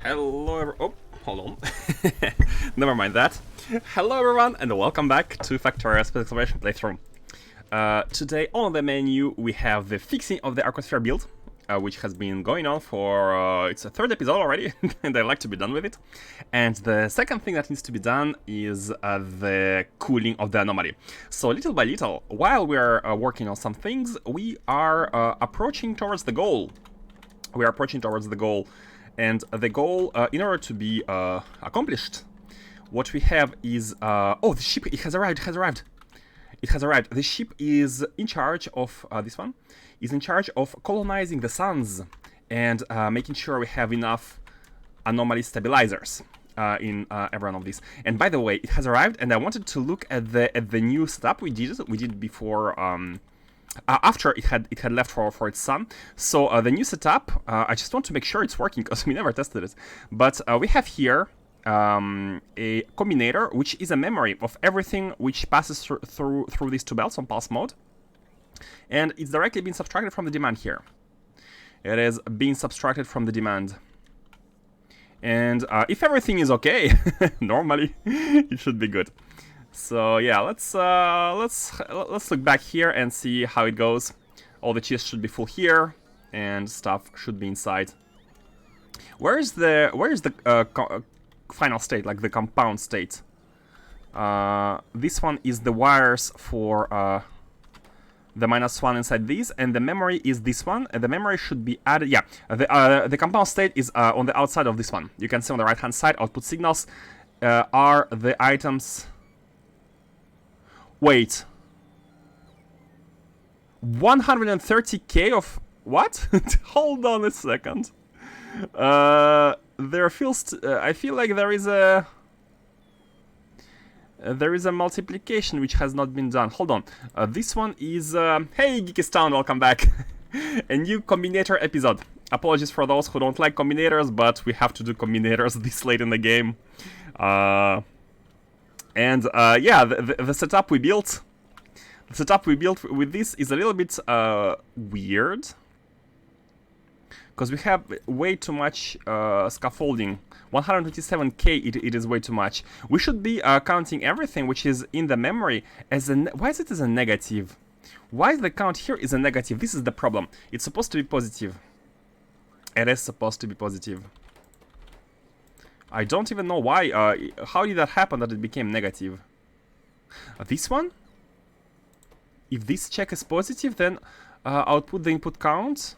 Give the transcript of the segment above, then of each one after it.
Oh, hold on. Never mind that. Hello everyone, and welcome back to Factorio Space Exploration playthrough. Today on the menu we have the fixing of the Arcosphere build, which has been going on for, it's a third episode already, and I like to be done with it. And the second thing that needs to be done is the cooling of the anomaly. So little by little, while we are working on some things, we are approaching towards the goal. We are approaching towards the goal. And the goal, in order to be accomplished, what we have is... oh, the ship, it has arrived, it has arrived. It has arrived. The ship is in charge of... this one is in charge of colonizing the suns and making sure we have enough anomaly stabilizers in every one of these. And by the way, it has arrived, and I wanted to look at the new setup we did before... after it had left for its sun. So the new setup, I just want to make sure it's working because we never tested it. But we have here a combinator, which is a memory of everything which passes through these two belts on pulse mode. And it's directly being subtracted from the demand here. It is being subtracted from the demand. And if everything is okay, normally it should be good. So yeah, let's look back here and see how it goes. All the chests should be full here, and stuff should be inside. Where is the final state, like the compound state? This one is the wires for the -1 inside these, and the memory is this one. And the memory should be added. Yeah, the compound state is on the outside of this one. You can see on the right hand side, output signals are the items. Wait. 130k of what? Hold on a second. There feels I feel like there is a multiplication which has not been done. Hold on. This one is hey Geekistan, welcome back. A new combinator episode. Apologies for those who don't like combinators, but we have to do combinators this late in the game. And yeah, the setup we built, with this is a little bit weird, because we have way too much scaffolding. 127k, it is way too much. We should be counting everything which is in the memory as a... Why is it as a negative? Why is the count here is a negative? This is the problem. It's supposed to be positive. It is supposed to be positive. I don't even know why. How did that happen that it became negative? This one? If this check is positive, then output the input count.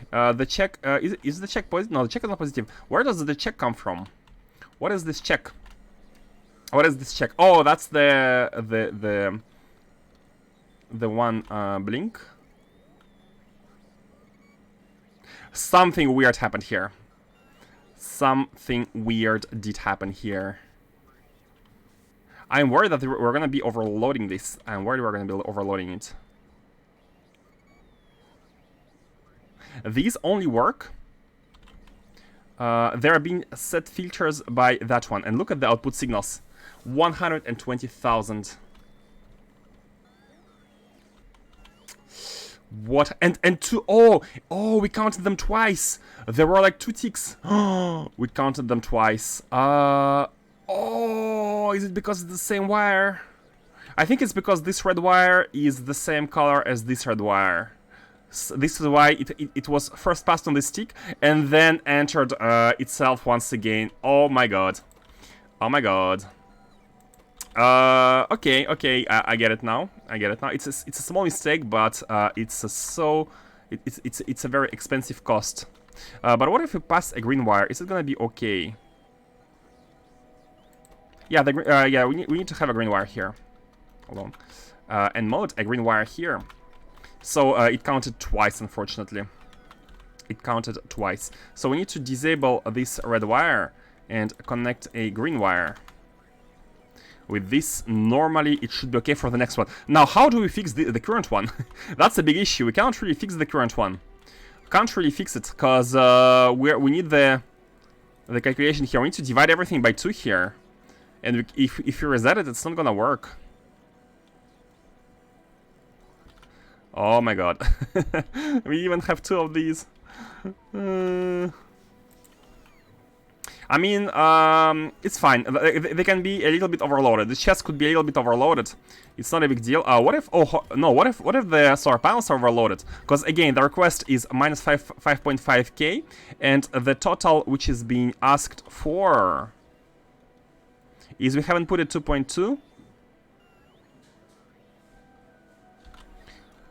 The check is the check positive? No, the check is not positive. Where does the check come from? What is this check? What is this check? Oh, that's the one blink. Something weird happened here. Something weird did happen here. I'm worried that we're going to be overloading this. I'm worried we're going to be overloading it. These only work. There are being set filters by that one. And look at the output signals. 120,000. What? And two... Oh, we counted them twice. There were like 2 ticks. Oh, we counted them twice. Oh, is it because it's the same wire? I think it's because this red wire is the same color as this red wire. So this is why it was first passed on the stick and then entered itself once again. Oh my god. Oh my god. Okay, I get it now. It's a small mistake, but it's a very expensive cost. But what if we pass a green wire? Is it gonna be okay? Yeah, yeah, we need to have a green wire here. Hold on. And mode a green wire here. So it counted twice, unfortunately. It counted twice. So we need to disable this red wire and connect a green wire. With this, normally it should be okay for the next one. Now, how do we fix the current one? That's a big issue. We can't really fix the current one. Can't really fix it, because we need the calculation here. We need to divide everything by 2 here. And if you reset it, it's not gonna work. Oh my god. We even have 2 of these. I mean, it's fine. They can be a little bit overloaded. The chest could be a little bit overloaded. It's not a big deal. What if? Oh no! What if the solar panels are overloaded? Because again, the request is minus 5.5k, and the total which is being asked for is, we haven't put it 2.2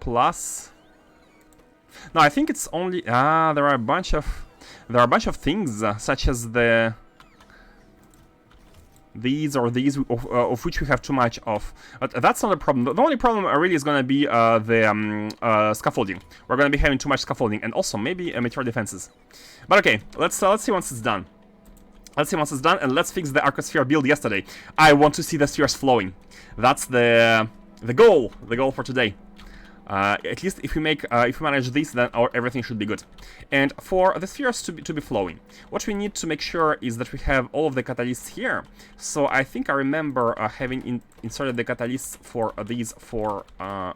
plus. No, I think it's only there are a bunch of things such as these of which we have too much of. But that's not a problem. The only problem really is going to be the scaffolding. We're going to be having too much scaffolding, and also maybe material defenses. But okay, let's see once it's done. Let's see once it's done, and let's fix the Arcosphere build yesterday. I want to see the spheres flowing. That's the goal. The goal for today. At least if we manage this, then everything should be good. And for the spheres to be flowing, what we need to make sure is that we have all of the catalysts here. So I think I remember having inserted the catalysts for these for well,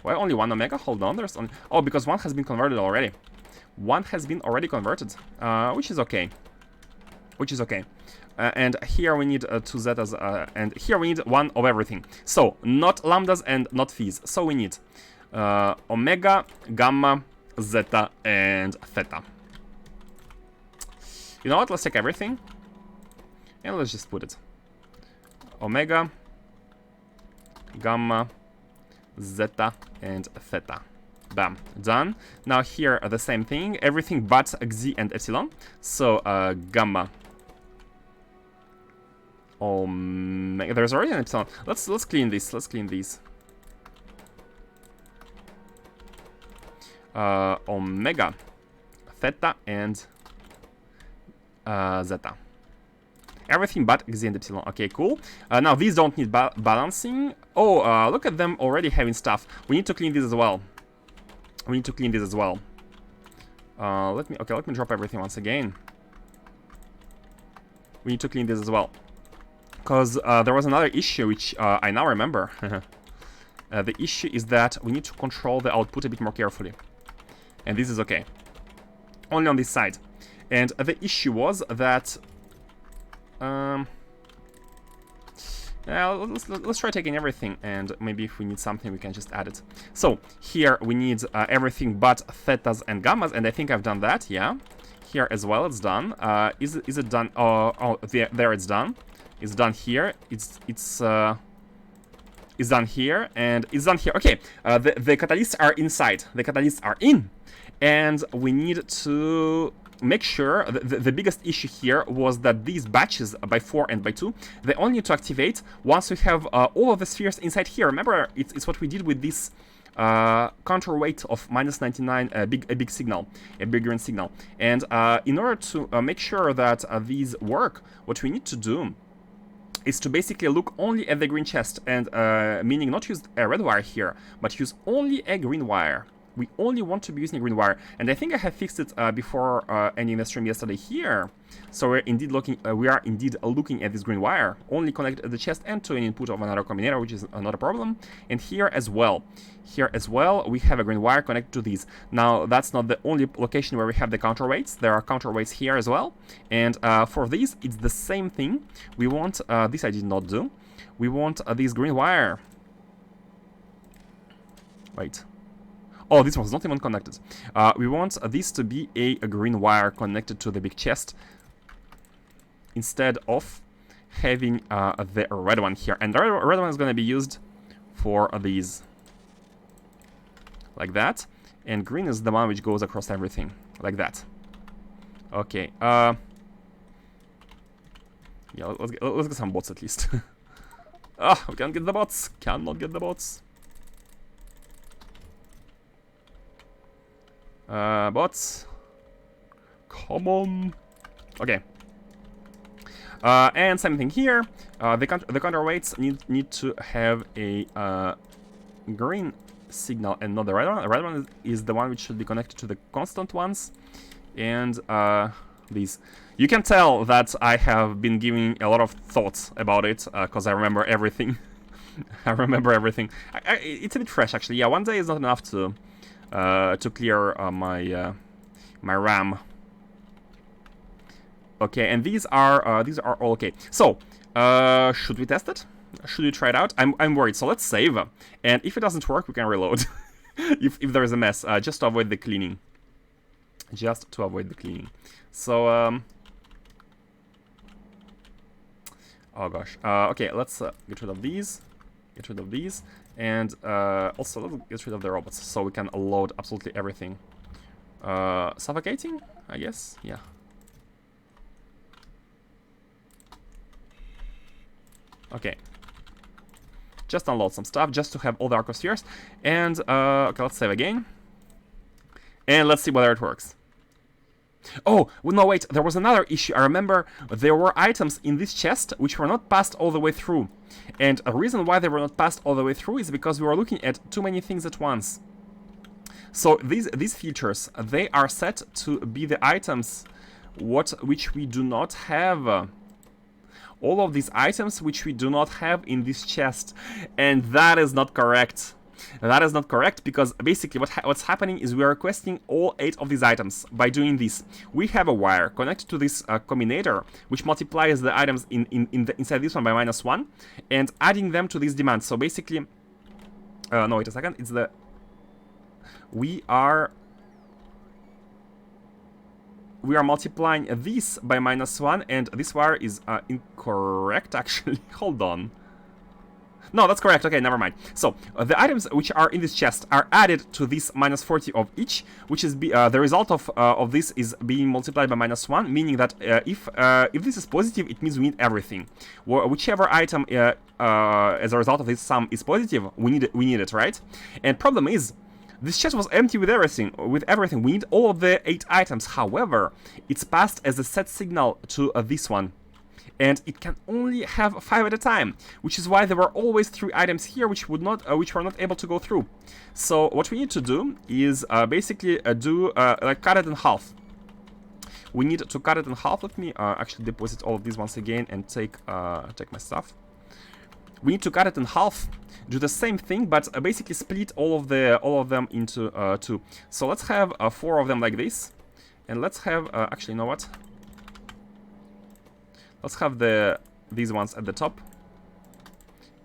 only 1 omega. Hold on, there's only, oh, because 1 has been converted already. 1 has been already converted, which is okay. Which is okay. And here we need 2 zetas, and here we need 1 of everything. So not lambdas and not phis. So we need omega, gamma, zeta, and theta. You know what? Let's take everything and let's just put it. Omega, gamma, zeta, and theta. Bam, done. Now here the same thing, everything but xi and epsilon. So gamma. Omega. There's already an epsilon. Let's clean this. Let's clean these. Omega, theta, and zeta. Everything but xi and epsilon. Okay, cool. Now these don't need balancing. Oh, look at them already having stuff. We need to clean this as well. We need to clean this as well. Let me drop everything once again. We need to clean this as well. Because there was another issue which I now remember. The issue is that we need to control the output a bit more carefully. And this is okay. Only on this side. And the issue was that... let's try taking everything, and maybe if we need something we can just add it. So here we need everything but thetas and gammas, and I think I've done that, yeah. Here as well it's done. Is it done? Oh, there it's done. It's done here. It's done here, and it's done here. Okay, the catalysts are inside. The catalysts are in, and we need to make sure. The biggest issue here was that these batches by 4 and by 2, they only need to activate once we have all of the spheres inside here. Remember, it's what we did with this counterweight of -99, a big signal, a big green signal. And in order to make sure that these work, what we need to do is to basically look only at the green chest, and meaning not use a red wire here, but use only a green wire. We only want to be using a green wire, and I think I have fixed it before ending the stream yesterday here. So we are indeed looking at this green wire, only connected at the chest and to an input of another combinator, which is not a problem. And here as well, we have a green wire connected to these. Now that's not the only location where we have the counterweights. There are counterweights here as well, and for these it's the same thing. We want this I did not do. We want this green wire. Wait. Oh, this was not even connected. We want this to be a green wire connected to the big chest instead of having the red one here. And the red one is going to be used for these. Like that. And green is the one which goes across everything. Like that. Okay. Yeah, let's get some bots at least. We can't get the bots. Cannot get the bots. Bots, come on. Okay. And same thing here. The counterweights need to have a green signal and not the red one. The red one is the one which should be connected to the constant ones. And these. You can tell that I have been giving a lot of thoughts about it because I remember everything. I remember everything. It's a bit fresh, actually. Yeah, one day is not enough to clear my RAM. Okay, and these are all okay. So, should we test it? Should we try it out? I'm worried. So let's save, and if it doesn't work, we can reload. if there is a mess, just to avoid the cleaning. Just to avoid the cleaning. So, oh gosh. Okay, let's get rid of these. Get rid of these, and also let's get rid of the robots so we can load absolutely everything. Suffocating, I guess. Yeah. Okay. Just unload some stuff just to have all the Arcospheres. And, okay, let's save again. And let's see whether it works. Oh, well, no, wait, there was another issue. I remember there were items in this chest which were not passed all the way through. And a reason why they were not passed all the way through is because we were looking at too many things at once. So these features, they are set to be the items which we do not have. All of these items which we do not have in this chest. And that is not correct. That is not correct, because basically what's happening is we are requesting all 8 of these items by doing this. We have a wire connected to this combinator, which multiplies the items inside this one by -1, and adding them to this demand. So basically, no, wait a second, it's the... We are multiplying this by -1, and this wire is incorrect, actually. Hold on. No, that's correct. Okay, never mind. So, the items which are in this chest are added to this -40 of each, which is the result of this is being multiplied by -1, meaning that if this is positive, it means we need everything. Whichever item as a result of this sum is positive, we need it, right? And problem is, this chest was empty with everything. We need all of the 8 items. However, it's passed as a set signal to this one. And it can only have 5 at a time, which is why there were always 3 items here which were not able to go through. So what we need to do is basically like cut it in half. We need to cut it in half. Let me actually deposit all of these once again and take my stuff. We need to cut it in half. Do the same thing, but basically split all of them into 2. So let's have 4 of them like this, and let's have actually, you know what? Let's have these ones at the top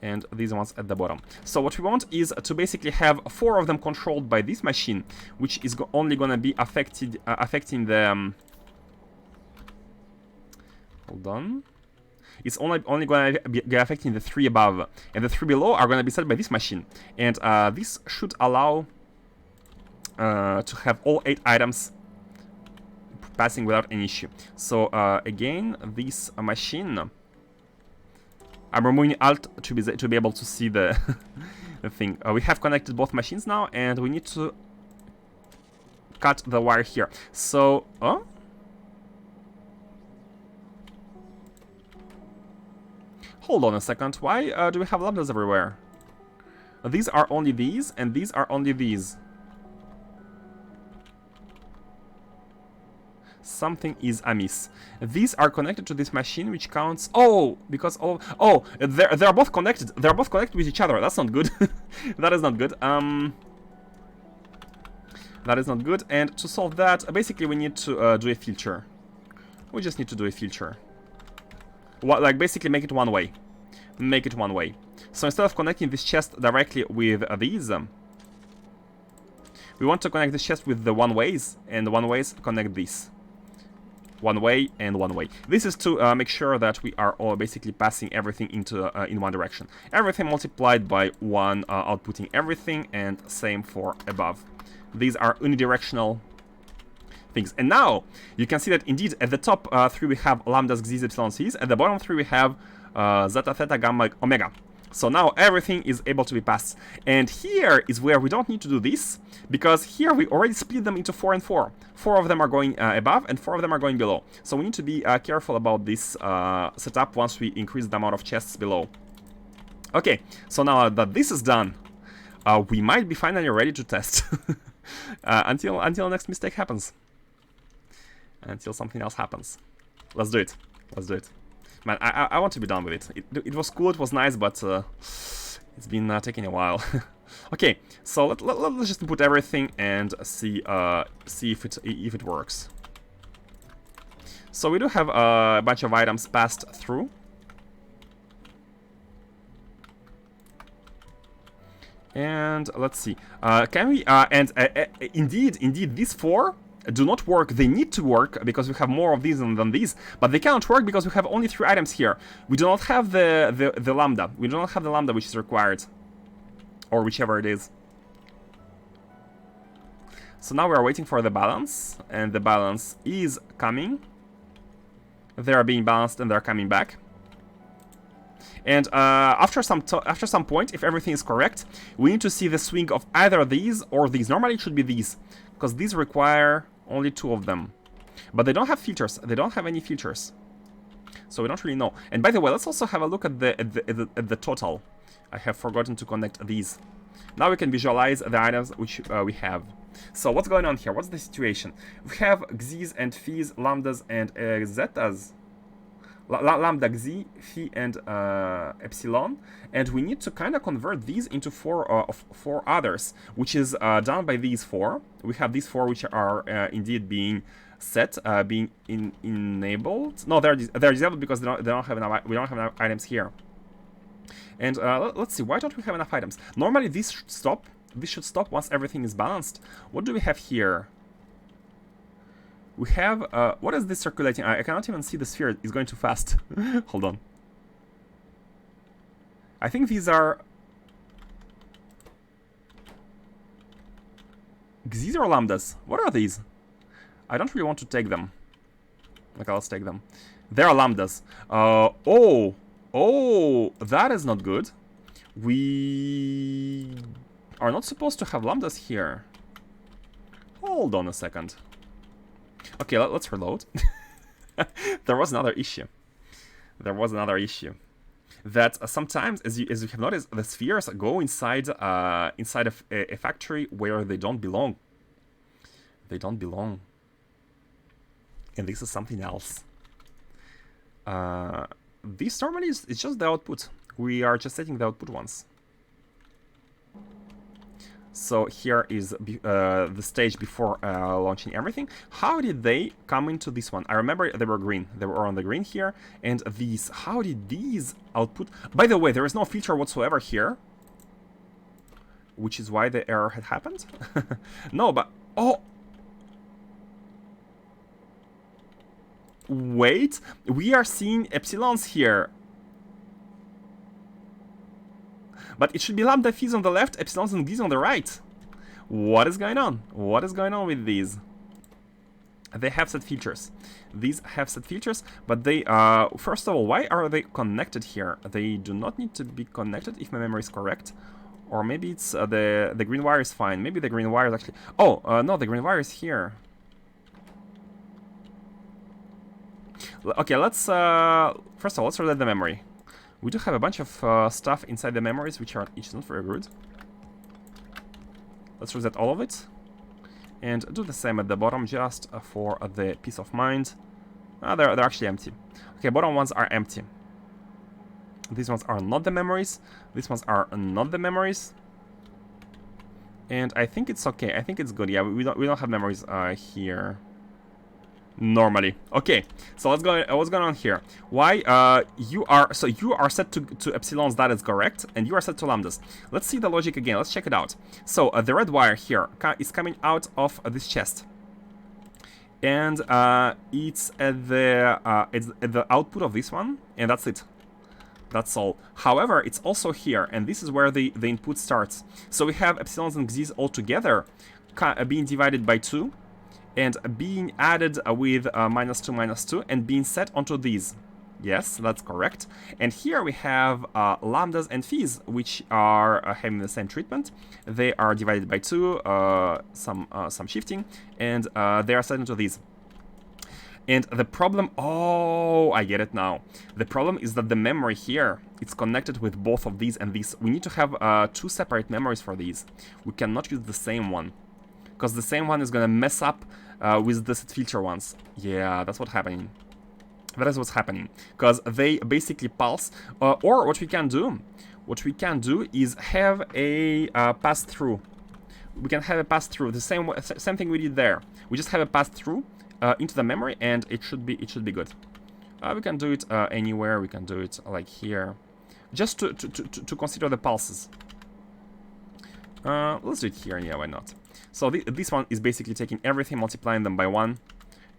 and these ones at the bottom. So what we want is to basically have 4 of them controlled by this machine, which is only going to be affecting the... hold on. It's only going to be affecting the 3 above, and the 3 below are going to be set by this machine. And this should allow to have all 8 items passing without any issue. So again, this machine, I'm removing Alt to be able to see the the thing. We have connected both machines now, and we need to cut the wire here. So hold on a second. Why do we have lambdas everywhere? These are only these, and these are only these. Something is amiss. These are connected to this machine, which counts... Oh! Because all... Oh! They're both connected. They're both connected with each other. That's not good. That is not good. That is not good. And to solve that, basically we need to do a filter. We just need to do a filter. Like, basically make it one way. Make it one way. So instead of connecting this chest directly with these... we want to connect this chest with the one-ways, and the one-ways connect this. One way and one way. This is to make sure that we are all basically passing everything into in one direction. Everything multiplied by 1, outputting everything, and same for above. These are unidirectional things. And now you can see that indeed at the top 3 we have lambdas, x's, epsilon, c's. At the bottom 3 we have zeta, theta, gamma, omega. So now everything is able to be passed. And here is where we don't need to do this, because here we already split them into 4 and 4. 4 of them are going above, and 4 of them are going below. So we need to be careful about this setup once we increase the amount of chests below. Okay, so now that this is done, we might be finally ready to test. Until next mistake happens. Until something else happens. Let's do it. Let's do it. Man, I want to be done with it. It was cool, it was nice, but It's been taking a while. Okay, so let's just input everything and see if it works. So we do have a bunch of items passed through. And let's see. Can we? Indeed, these four do not work. They need to work because we have more of these than these, but they cannot work because we have only 3 items here. We do not have the lambda. We do not have the lambda which is required, or whichever it is. So now we are waiting for the balance, and the balance is coming. They are being balanced and they're coming back. And after some point, if everything is correct, we need to see the swing of either these or these. Normally it should be these, because these require only 2 of them. But they don't have filters. They don't have any filters. So we don't really know. And by the way, let's also have a look at the total. I have forgotten to connect these. Now we can visualize the items which we have. So what's going on here? What's the situation? We have x's and phis, lambdas and zetas. Lambda, xi, phi, and epsilon, and we need to kind of convert these into 4 others, which is done by these 4. We have these 4 which are indeed being set, being enabled. No, they're disabled because we don't have enough items here. And let's see, why don't we have enough items? Normally this should stop. This should stop once everything is balanced. What do we have here? We have, what is this circulating? I cannot even see the sphere, it's going too fast. Hold on. I think these are... X's or lambdas? What are these? I don't really want to take them. Okay, let's take them. They are lambdas. Oh, that is not good. We are not supposed to have lambdas here. Hold on a second. Okay, let's reload. There was another issue. That sometimes, as you have noticed, the spheres go inside of a factory where they don't belong. And this is something else. This normally is just the output. We are just setting the output once. So here is the stage before launching everything. How did they come into this one? I remember they were green. They were on the green here. And these, how did these output? By the way, there is no feature whatsoever here, which is why the error had happened. No, but, oh. Wait, we are seeing epsilons here. But it should be lambda phis on the left, epsilons and x's on the right. What is going on? What is going on with these? They have set features. These have set features, but they, first of all, why are they connected here? They do not need to be connected, if my memory is correct. Or maybe it's, the green wire is fine. Maybe the green wire is actually... Oh, no, the green wire is here. Okay, let's, first of all, let's reset the memory. We do have a bunch of stuff inside the memories, which is not very good. Let's reset all of it. And do the same at the bottom, just for the peace of mind. They're actually empty. Okay, bottom ones are empty. These ones are not the memories. These ones are not the memories. And I think it's okay. I think it's good. Yeah, we don't have memories here. Normally. Okay, so what's going on here? Why you are set to epsilons, that is correct, and you are set to lambdas. Let's see the logic again. Let's check it out. So the red wire here is coming out of this chest, and it's at the output of this one, and that's it. That's all. However, it's also here, and this is where the input starts. So we have epsilons and x's all together being divided by 2. And being added with -2, -2, and being set onto these. Yes, that's correct. And here we have lambdas and phis, which are having the same treatment. They are divided by 2, some shifting, and they are set into these. And the problem, oh, I get it now. The problem is that the memory here, it's connected with both of these and these. We need to have 2 separate memories for these. We cannot use the same one, because the same one is gonna mess up with the set filter ones. Yeah, that's what's happening. That is what's happening, because they basically pulse. Or what we can do, what we can do is have a pass-through. We can have a pass-through, the same thing we did there. We just have a pass-through into the memory, and it should be good. We can do it anywhere. We can do it like here, just to consider the pulses. Let's do it here. Yeah, why not? So this one is basically taking everything, multiplying them by 1,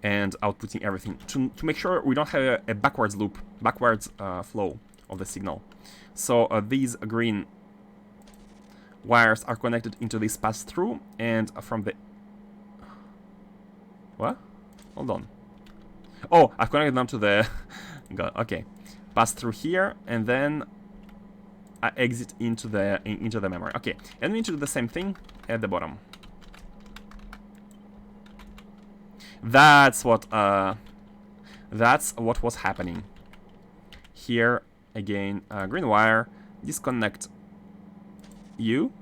and outputting everything to make sure we don't have a backwards loop, backwards flow of the signal. So these green wires are connected into this pass-through, and from the... What? Hold on. Oh, I've connected them to the... God, okay. Pass through here, and then I exit into the memory. Okay, and we need to do the same thing at the bottom. That's what was happening. Here again, green wire, disconnect you,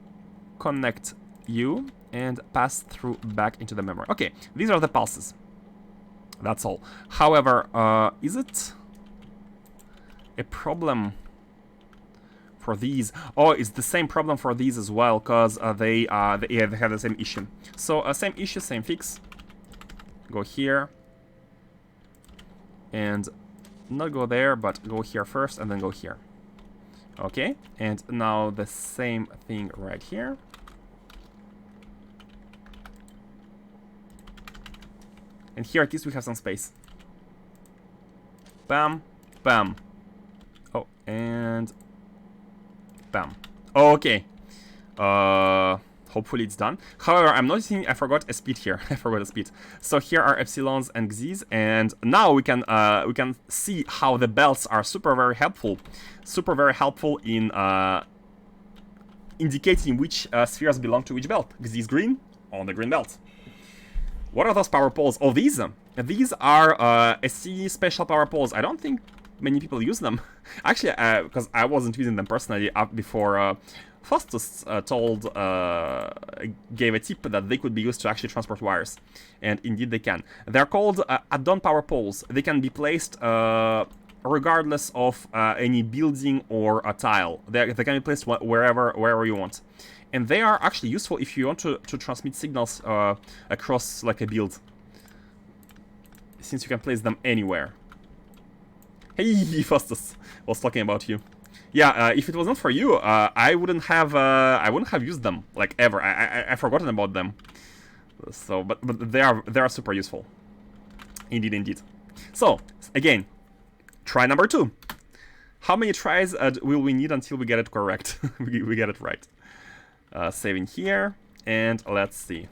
connect you, and pass through back into the memory. Okay, these are the pulses. That's all. However, is it a problem for these? Oh, it's the same problem for these as well, because they have the same issue. So same issue, same fix. Go here, and not go there, but go here first, and then go here. Okay, and now the same thing right here. And here at least we have some space. Bam, bam. Oh, and bam. Okay. Hopefully it's done. However, I'm noticing I forgot a speed here. I forgot a speed. So here are epsilons and x's, and now we can see how the belts are super very helpful in indicating which spheres belong to which belt. X is green on the green belt. What are those power poles? Oh, these are SC special power poles. I don't think many people use them. Actually, because I wasn't using them personally before Faustus gave a tip that they could be used to actually transport wires. And indeed they can. They're called add-on power poles. They can be placed regardless of any building or a tile. They can be placed wherever you want. And they are actually useful if you want to transmit signals across like a build, since you can place them anywhere. Hey, Faustus was talking about you. Yeah, if it was not for you, I wouldn't have used them like ever. I've forgotten about them. So, but they are super useful. Indeed. So again, try number 2. How many tries will we need until we get it correct? we get it right. Saving here, and let's see.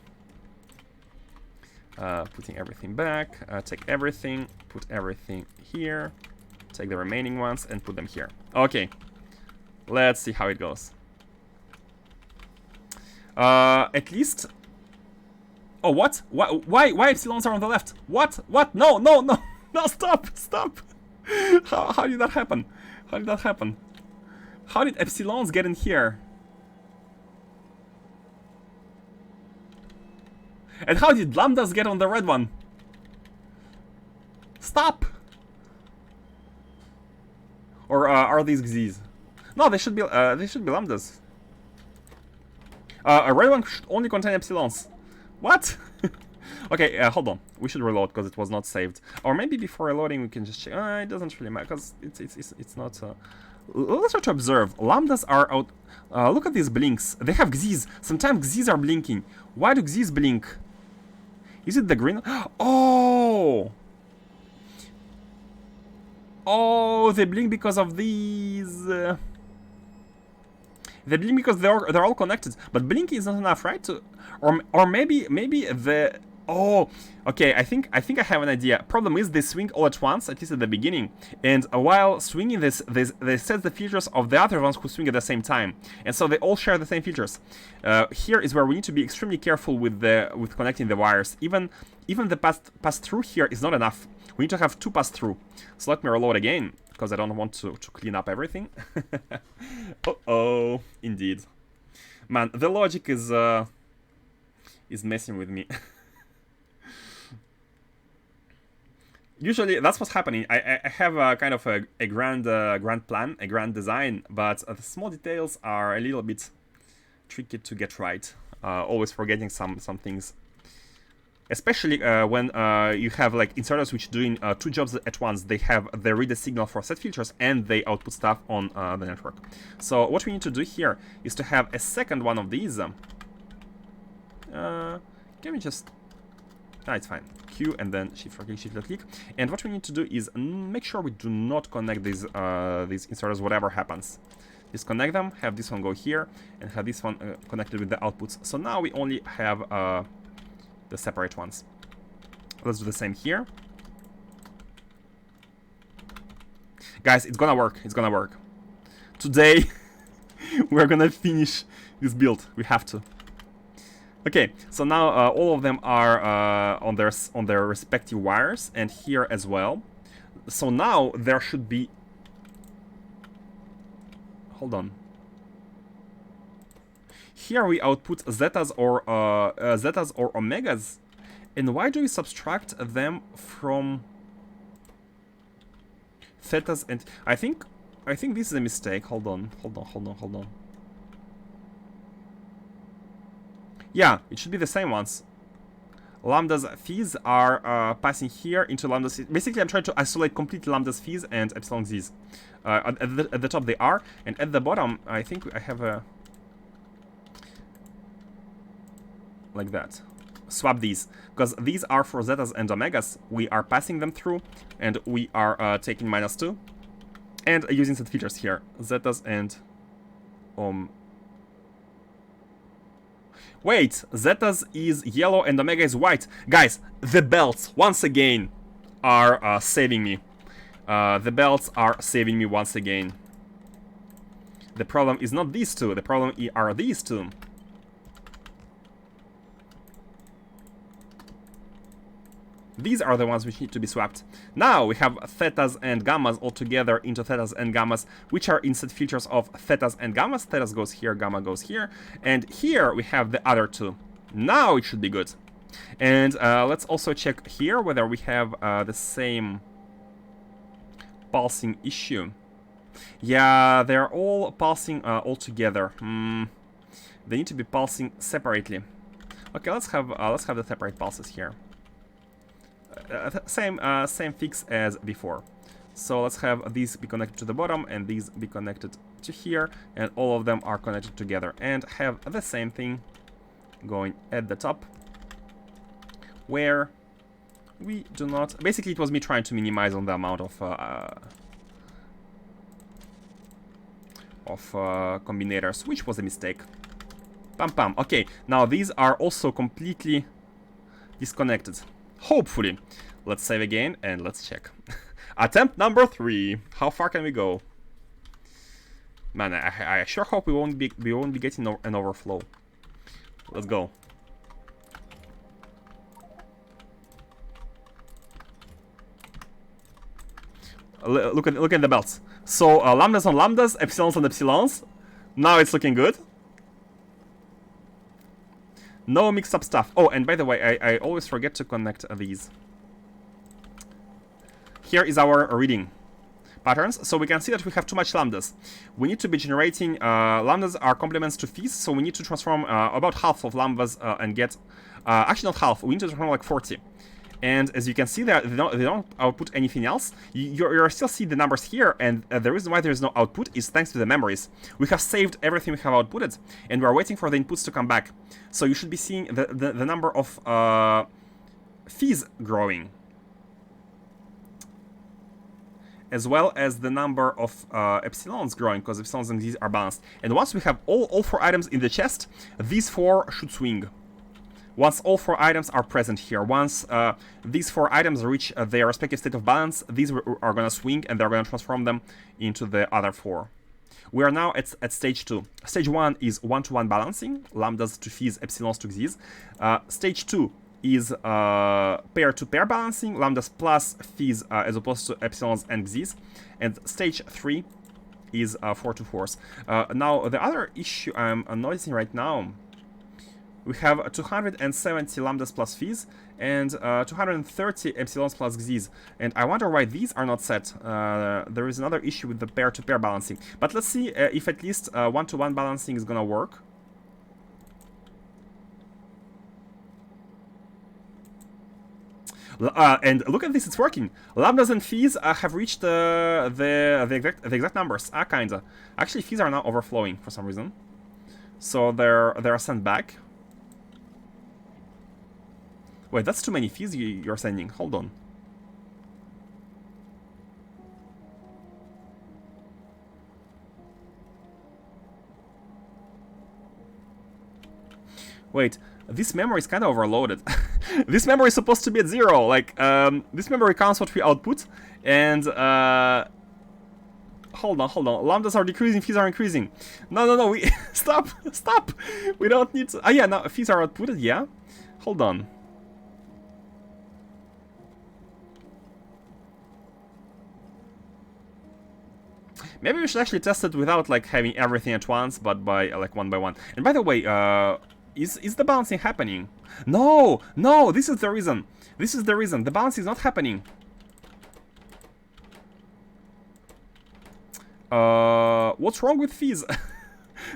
Putting everything back. Take everything. Put everything here. Take the remaining ones and put them here. Okay. Let's see how it goes. At least... Oh, what? Why epsilons are on the left? What? No, stop! How did that happen? How did epsilons get in here? And how did lambdas get on the red one? Stop! Or are these x's? No, they should be lambdas. A red one should only contain epsilons. What? Okay, hold on. We should reload because it was not saved. Or maybe before reloading we can just check. It doesn't really matter because it's not. Let's try to observe. Lambdas are out. Look at these blinks. They have x's. Sometimes x's are blinking. Why do x's blink? Is it the green? Oh! Oh, they blink because of these. They blink because they're all connected. But blinking is not enough, right? Or maybe the... Oh, okay. I think I have an idea. Problem is they swing all at once, at least at the beginning. And while swinging this, they set the features of the other ones who swing at the same time. And so they all share the same features. Here is where we need to be extremely careful with connecting the wires. Even the pass through here is not enough. We need to have 2 pass through. So let me reload again, because I don't want to clean up everything. Uh-oh, indeed. Man, the logic is messing with me. Usually that's what's happening. I have a kind of a grand plan, a grand design, but the small details are a little bit tricky to get right. Always forgetting some things. Especially when you have like inserters which doing two jobs at once. They read the signal for set filters and they output stuff on the network. So what we need to do here is to have a second one of these. Can we just... Ah, it's fine. Q and then shift right click, shift left click. And what we need to do is make sure we do not connect these inserters, whatever happens. Disconnect them, have this one go here, and have this one connected with the outputs. So now we only have the separate ones. Let's do the same here. Guys, it's gonna work. It's gonna work. Today, we're gonna finish this build. We have to. Okay, so now all of them are on their respective wires, and here as well. So now there should be... Hold on. Here we output zetas or omegas, and why do we subtract them from thetas? And I think this is a mistake. Hold on. Yeah, it should be the same ones. Lambda's fees are passing here into lambda's. Basically, I'm trying to isolate completely lambda's fees and epsilon z's. At the top they are, and at the bottom, I think I have a... like that. Swap these, because these are for zetas and omegas. We are passing them through, and we are taking -2, and using set filters here. Zetas and Wait, zetas is yellow and omega is white. Guys, the belts, once again, are saving me. The belts are saving me once again. The problem is not these two, the problem are these two. These are the ones which need to be swapped. Now we have thetas and gammas all together into thetas and gammas, which are inset features of thetas and gammas. Thetas goes here, gamma goes here. And here we have the other two. Now it should be good. And let's also check here whether we have the same pulsing issue. Yeah, they're all pulsing all together. They need to be pulsing separately. Okay, let's have the separate pulses here. Same fix as before. So let's have these be connected to the bottom and these be connected to here, and all of them are connected together, and have the same thing going at the top, where we do not... Basically, it was me trying to minimize on the amount of combinators, which was a mistake. Pam pam. Okay, now these are also completely disconnected. Hopefully. Let's save again and let's check. Attempt number 3. How far can we go? Man, I sure hope we won't be getting an overflow. Let's go. Look at the belts. So lambdas on lambdas, epsilons on epsilons. Now it's looking good. No mixed up stuff. Oh, and by the way, I always forget to connect these. Here is our reading patterns. So we can see that we have too much lambdas. We need to be generating... lambdas are complements to fees, so we need to transform about half of lambdas and get... actually not half, we need to transform like 40. And as you can see, they don't output anything else. You still see the numbers here, and the reason why there is no output is thanks to the memories. We have saved everything we have outputted, and we are waiting for the inputs to come back. So you should be seeing the number of fees growing, as well as the number of epsilons growing, because epsilons and these are balanced. And once we have all 4 items in the chest, these 4 should swing. Once all 4 items are present here, once these 4 items reach their respective state of balance, these are going to swing and they're going to transform them into the other 4. We are now at stage 2. Stage 1 is one-to-one balancing, lambdas to fees, epsilons to x's. Stage 2 is pair-to-pair balancing, lambdas plus fees as opposed to epsilons and x's. And stage 3 is 4-to-4s. Now, the other issue I'm noticing right now We have 270 lambdas plus fees and 230 epsilons plus x's. And I wonder why these are not set. There is another issue with the pair-to-pair balancing. But let's see if at least one-to-one balancing is gonna work. And look at this, it's working. Lambdas and fees have reached the exact numbers. Kinda. Actually, fees are now overflowing for some reason. So they're sent back. Wait, that's too many fees you're sending. Hold on. Wait, this memory is kind of overloaded. This memory is supposed to be at 0. Like, this memory counts what we output, and hold on. Lambdas are decreasing, fees are increasing. No, we stop. We don't need to. Yeah, now fees are outputted. Yeah, hold on. Maybe we should actually test it without like having everything at once, but by like one by one. And by the way, is the balancing happening? No, this is the reason. The balance is not happening. What's wrong with fees?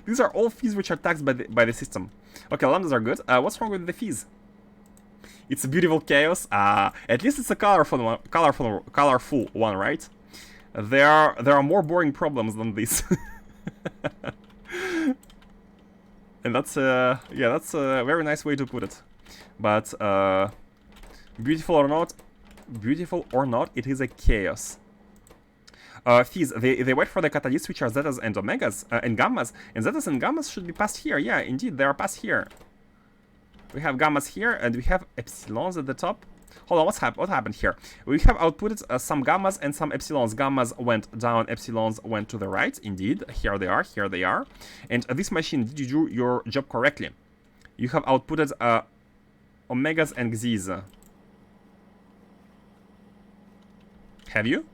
These are all fees which are taxed by the system. Okay, lambdas are good. What's wrong with the fees? It's a beautiful chaos. At least it's a colorful one, right? There are more boring problems than this. And that's yeah, that's a very nice way to put it. But beautiful or not, it is a chaos. Fees, they wait for the catalysts, which are zetas and omegas and gammas, and zetas and gammas should be passed here. Yeah, indeed, they are passed here. We have gammas here, and we have epsilons at the top. Hold on, what happened here? We have outputted some gammas and some epsilons. Gammas went down, epsilons went to the right. Indeed, here they are. And this machine, did you do your job correctly? You have outputted omegas and x's. Have you?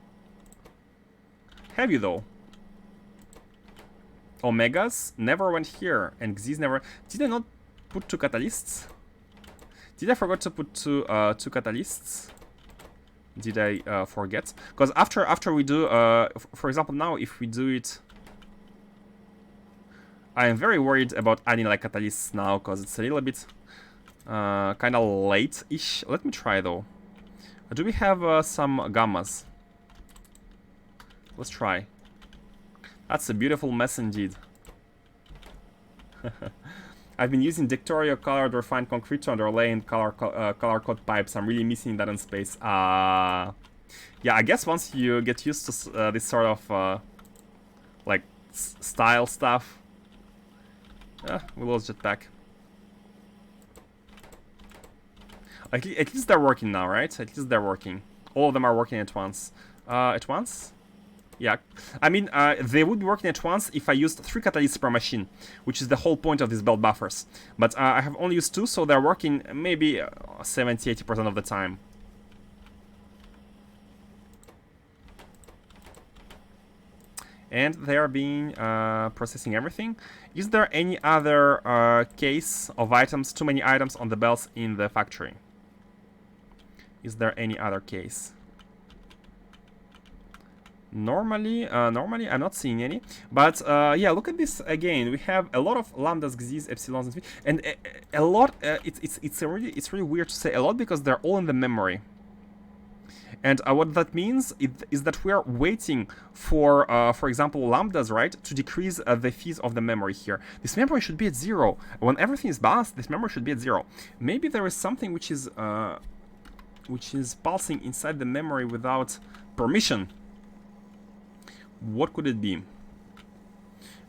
Have you though? Omegas never went here, and x's never. Did I not put 2 catalysts? Did I forget to put two catalysts? Did I forget? Because after we do, for example, now if we do it, I am very worried about adding like catalysts now because it's a little bit kind of late-ish. Let me try though. Do we have some gammas? Let's try. That's a beautiful mess indeed. I've been using Factorio colored refined concrete to underlay in color code pipes. I'm really missing that in space. Yeah, I guess once you get used to this sort of like style stuff, we lost jetpack. At least they're working now, right? At least they're working. All of them are working at once. At once? Yeah, I mean, they would be working at once if I used 3 catalysts per machine, which is the whole point of these belt buffers. But I have only used 2, so they're working maybe 70-80% of the time. And they are being processing everything. Is there any other case of items, too many items on the belts in the factory? Is there any other case? Normally I'm not seeing any, but yeah, look at this again. We have a lot of lambdas, x's, epsilons, and a lot. It's really weird to say a lot because they're all in the memory. And what that means is that we are waiting for example, lambdas, right, to decrease the fees of the memory here. This memory should be at 0. When everything is balanced, this memory should be at 0. Maybe there is something which is pulsing inside the memory without permission. What could it be?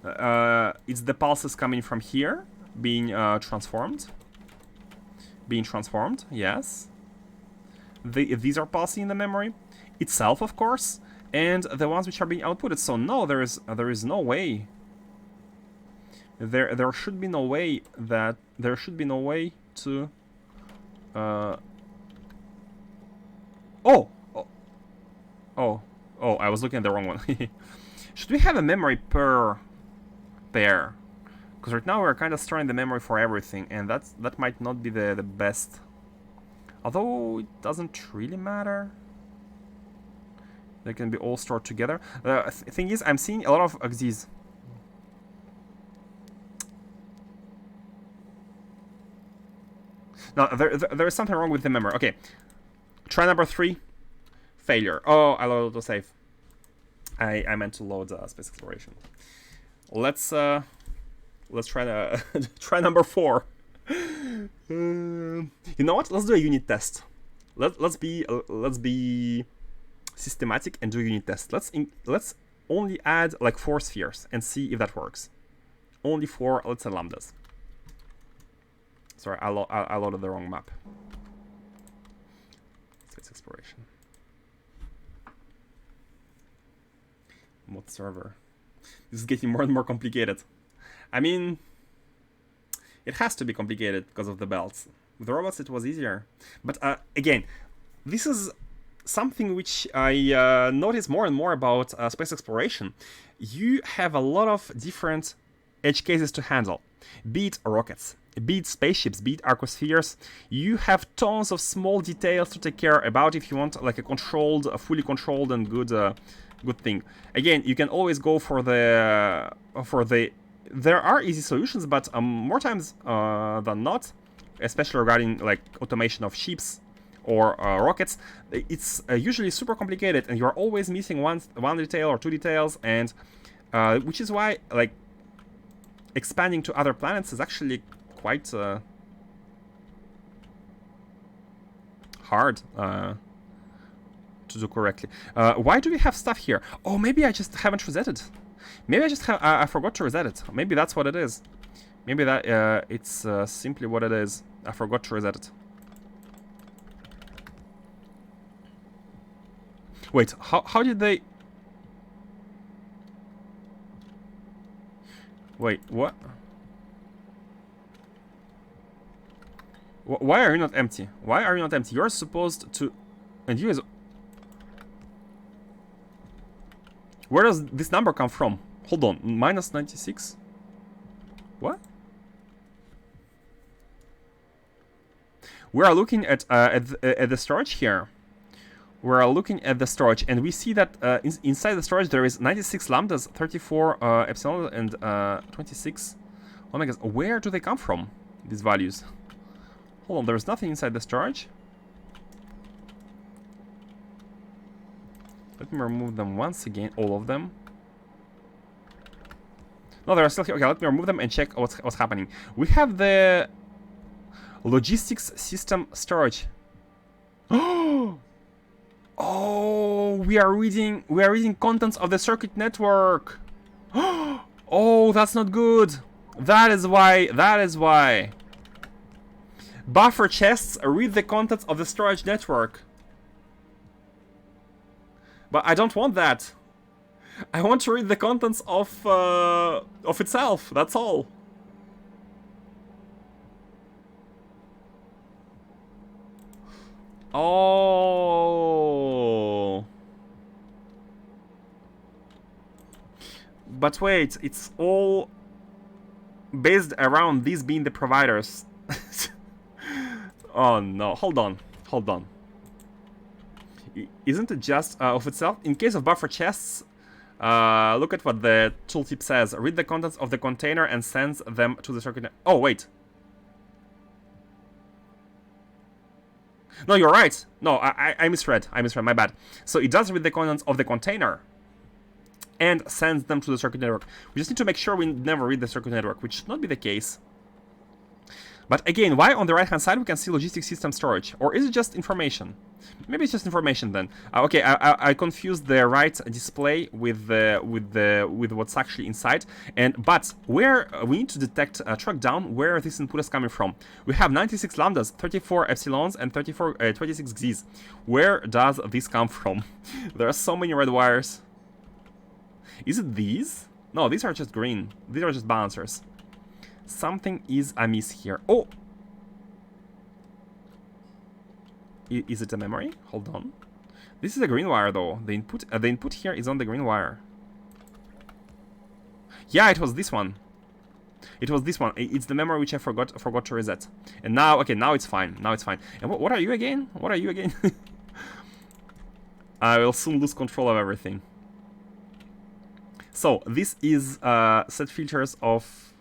It's the pulses coming from here, being transformed. Yes. These are pulsing in the memory itself, of course, and the ones which are being outputted. So no, there is no way. There should be no way that to. Oh, I was looking at the wrong one. Should we have a memory per pair? Because right now we're kind of storing the memory for everything, and that might not be the best. Although it doesn't really matter. They can be all stored together. The thing is, I'm seeing a lot of these. No, there is something wrong with the memory. Okay, try number 3. Failure. Oh, I loaded autosave. I meant to load space exploration. Let's try try number 4. You know what? Let's do a unit test. Let's be systematic and do a unit test. Let's only add like 4 spheres and see if that works. Only 4, let's say lambdas. Sorry, I loaded the wrong map. Space exploration. Mod server. This is getting more and more complicated. I mean, it has to be complicated because of the belts. With the robots, it was easier. But again, this is something which I notice more and more about space exploration. You have a lot of different edge cases to handle. Be it rockets, be it spaceships, be it arcospheres. You have tons of small details to take care about if you want like a fully controlled and good thing. Again, you can always go for the there are easy solutions, but more times than not, especially regarding like automation of ships or rockets, it's usually super complicated, and you're always missing one detail or 2 details, and which is why like expanding to other planets is actually quite hard to do correctly. Why do we have stuff here? Oh, maybe I just haven't reset it. Maybe I just have I forgot to reset it. Maybe that's what it is. Maybe that it's simply what it is. I forgot to reset it. Wait, how did they? Wait, what? Why are you not empty? Why are you not empty? You're supposed to, and you is. Where does this number come from? Hold on, minus 96? What? We are looking at the storage here. We are looking at the storage, and we see that inside the storage there is 96 lambdas, 34 epsilon, and 26 omegas. Where do they come from, these values? Hold on, there's nothing inside the storage. Let me remove them once again, all of them. No, they're still here. Okay, let me remove them and check what's happening. We have the logistics system storage. Oh, we are reading contents of the circuit network. Oh, that's not good. That is why. Buffer chests read the contents of the storage network. But I don't want that. I want to read the contents of itself. That's all. Oh. But wait, it's all based around these being the providers. Oh no, hold on. Isn't it just of itself? In case of buffer chests, look at what the tooltip says. Read the contents of the container and sends them to the circuit. Oh, wait. No, you're right. No, I misread. My bad. So it does read the contents of the container and sends them to the circuit network. We just need to make sure we never read the circuit network, which should not be the case. But again, why on the right-hand side we can see logistics system storage? Or is it just information? Maybe it's just information then. Okay, I confused the right display with what's actually inside. But where we need to detect track down where this input is coming from. We have 96 lambdas, 34 epsilons, and 26 x's. Where does this come from? There are so many red wires. Is it these? No, these are just green. These are just balancers. Something is amiss here. Oh! Is it a memory? Hold on. This is a green wire though. The input here is on the green wire. Yeah, it was this one. It was this one. It's the memory which I forgot to reset. And now, okay, now it's fine. Now it's fine. And what are you again? What are you again? I will soon lose control of everything. So this is set filters of.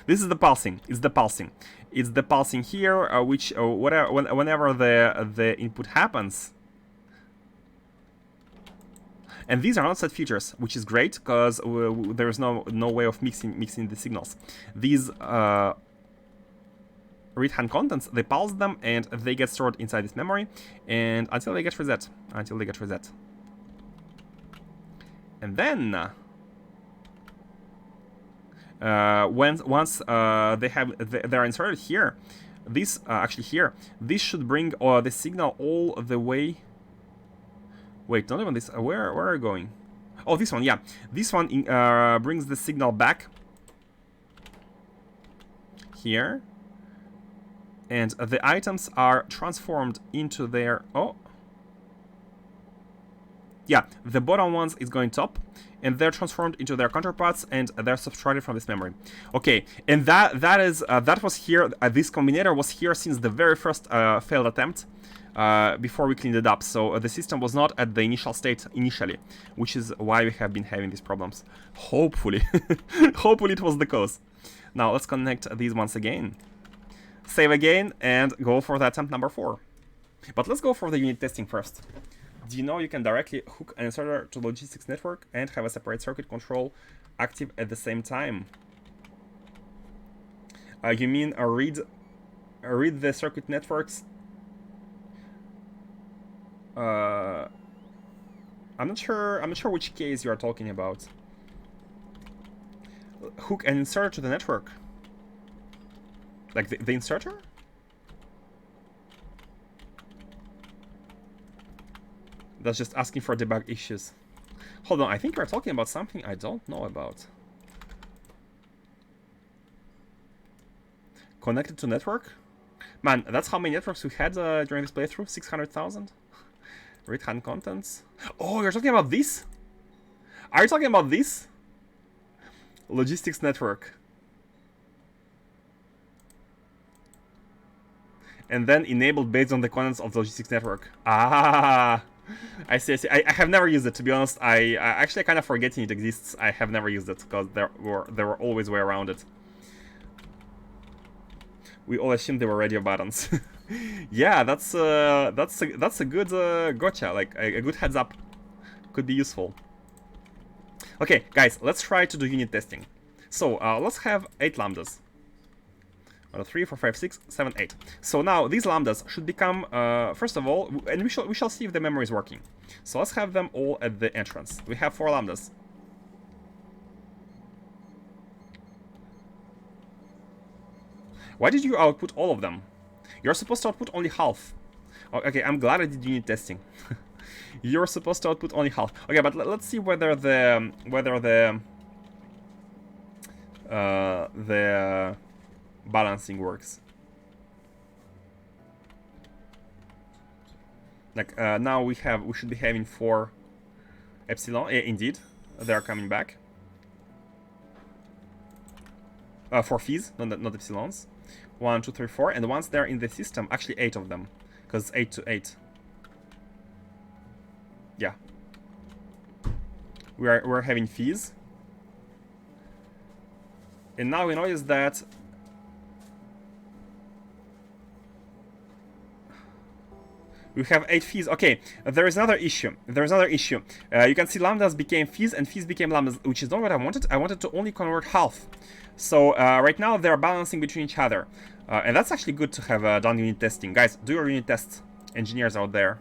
This is the pulsing. It's the pulsing. It's the pulsing here, which whenever the input happens. And these are not set features, which is great because there is no way of mixing the signals. These read-hand contents, they pulse them and they get stored inside this memory, and until they get reset. And then once they're inserted here, this actually here, this should bring the signal all the way. Wait, not even this. Where are you going? Oh, this one, yeah. This one brings the signal back here. And the items are transformed into their... Oh. Yeah, the bottom ones is going top. And they're transformed into their counterparts, and they're subtracted from this memory. Okay, and that was here. This combinator was here since the very first failed attempt. Before we cleaned it up, so the system was not at the initial state initially, which is why we have been having these problems. Hopefully, hopefully it was the cause. Now let's connect these once again, save again, and go for the attempt number 4. But let's go for the unit testing first. Do you know you can directly hook an inserter to logistics network and have a separate circuit control active at the same time? You mean read the circuit networks? I'm not sure which case you are talking about. Hook an inserter to the network. Like the inserter? That's just asking for debug issues. Hold on, I think you're talking about something I don't know about. Connected to network? Man, that's how many networks we had during this playthrough? 600,000? Read-hand contents. Oh, you're talking about this? Are you talking about this? Logistics network. And then enabled based on the contents of the logistics network. Ah, I see. I have never used it, to be honest. I actually kind of forgetting it exists. I have never used it because there were always way around it. We all assumed they were radio buttons. Yeah, that's a good gotcha, like a good heads up. Could be useful. Okay, guys, let's try to do unit testing. So let's have 8 lambdas. 1, 2, 3, 4, 5, 6, 7, 8. So now these lambdas should become first of all, and we shall see if the memory is working. So let's have them all at the entrance. We have 4 lambdas. Why did you output all of them? You're supposed to output only half. Oh, okay, I'm glad I did unit testing. You're supposed to output only half. Okay, but let's see whether the balancing works. Like now we should be having 4 epsilon. Yeah, indeed, they are coming back. 4 phis, not epsilons. 1, 2, 3, 4, and once they're in the system, actually 8 of them, because 8 to 8. Yeah, we're having phis, and now we notice that we have 8 phis. Okay, there is another issue. You can see lambdas became phis and phis became lambdas, which is not what I wanted. I wanted to only convert half. So right now they're balancing between each other. And that's actually good to have done unit testing. Guys, do your unit tests, engineers out there.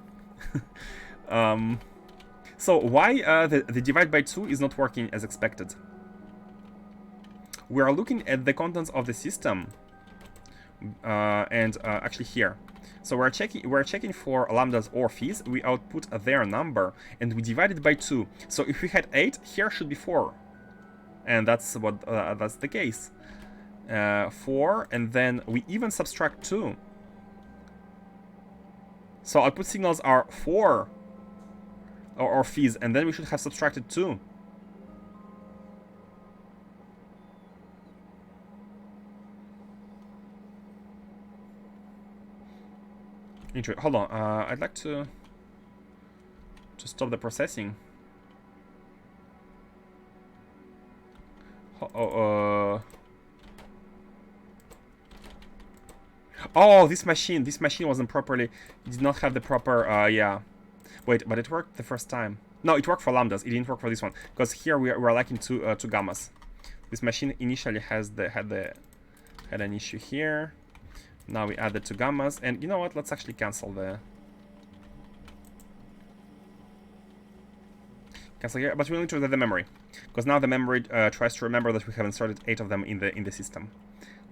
So why the divide by 2 is not working as expected? We are looking at the contents of the system. And actually here. So we're checking for lambdas or phis. We output their number and we divide it by 2. So if we had 8, here should be 4. And that's the case. 4, and then we even subtract 2. So output signals are 4 or phis, and then we should have subtracted 2. Hold on. I'd like to stop the processing. Oh, this machine wasn't properly. It did not have the proper. Yeah. Wait, but it worked the first time. No, it worked for lambdas. It didn't work for this one because here we're lacking two gammas. This machine initially had an issue here. Now we added two gammas, and you know what? Let's actually cancel here. But we need to reset the memory because now the memory tries to remember that we have inserted 8 of them in the system.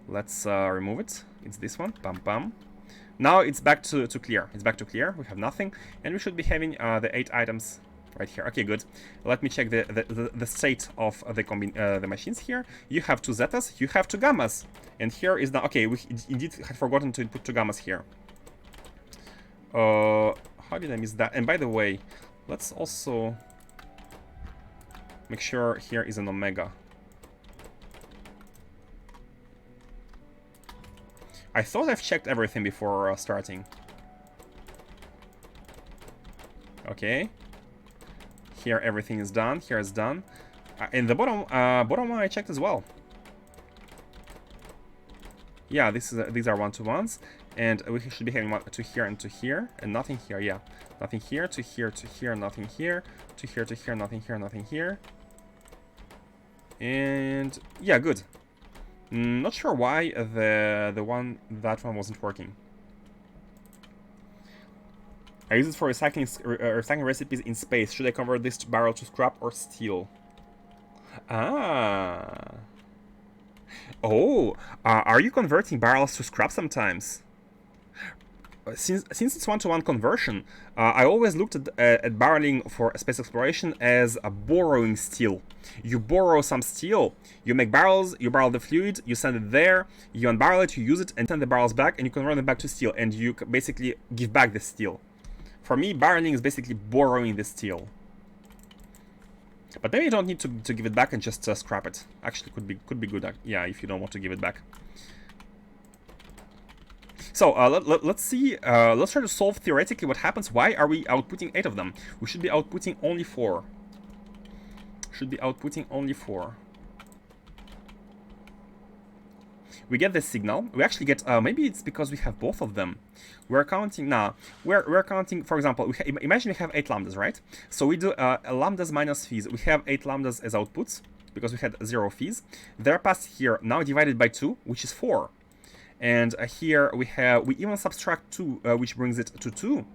Let's remove it. It's this one. Bam bam. Now it's back to clear. It's back to clear. We have nothing, and we should be having the 8 items right here. Okay, good. Let me check the state of the machines here. You have 2 zetas. You have 2 gammas, and here is now. Okay, we indeed had forgotten to put 2 gammas here. How did I miss that? And by the way, let's also make sure here is an omega. I thought I've checked everything before starting. Okay. Here everything is done. Here is done. In the bottom one I checked as well. Yeah, these are 1-to-1s, and we should be having 1 to here and to here, and nothing here. Yeah, nothing here to here to here, nothing here to here to here, nothing here, nothing here. And yeah, good. Not sure why that one wasn't working. I use it for recycling recipes in space. Should I convert this barrel to scrap or steel? Ah. Oh, are you converting barrels to scrap sometimes? Since it's 1-to-1 conversion, I always looked at barreling for space exploration as a borrowing steel. You borrow some steel, you make barrels, you barrel the fluid, you send it there, you unbarrel it, you use it, and send the barrels back, and you convert them back to steel, and you basically give back the steel. For me, barreling is basically borrowing the steel. But maybe you don't need to give it back and just scrap it. Actually, could be good. Yeah, if you don't want to give it back. So let's see. Let's try to solve theoretically what happens. Why are we outputting 8 of them? We should be outputting only 4. Should be outputting only 4. We get this signal. We actually get. Maybe it's because we have both of them. We're counting now. We're counting. For example, imagine we have 8 lambdas, right? So we do lambdas minus fees. We have 8 lambdas as outputs because we had 0 fees. They're passed here now divided by 2, which is 4. And here we even subtract 2, which brings it to 2.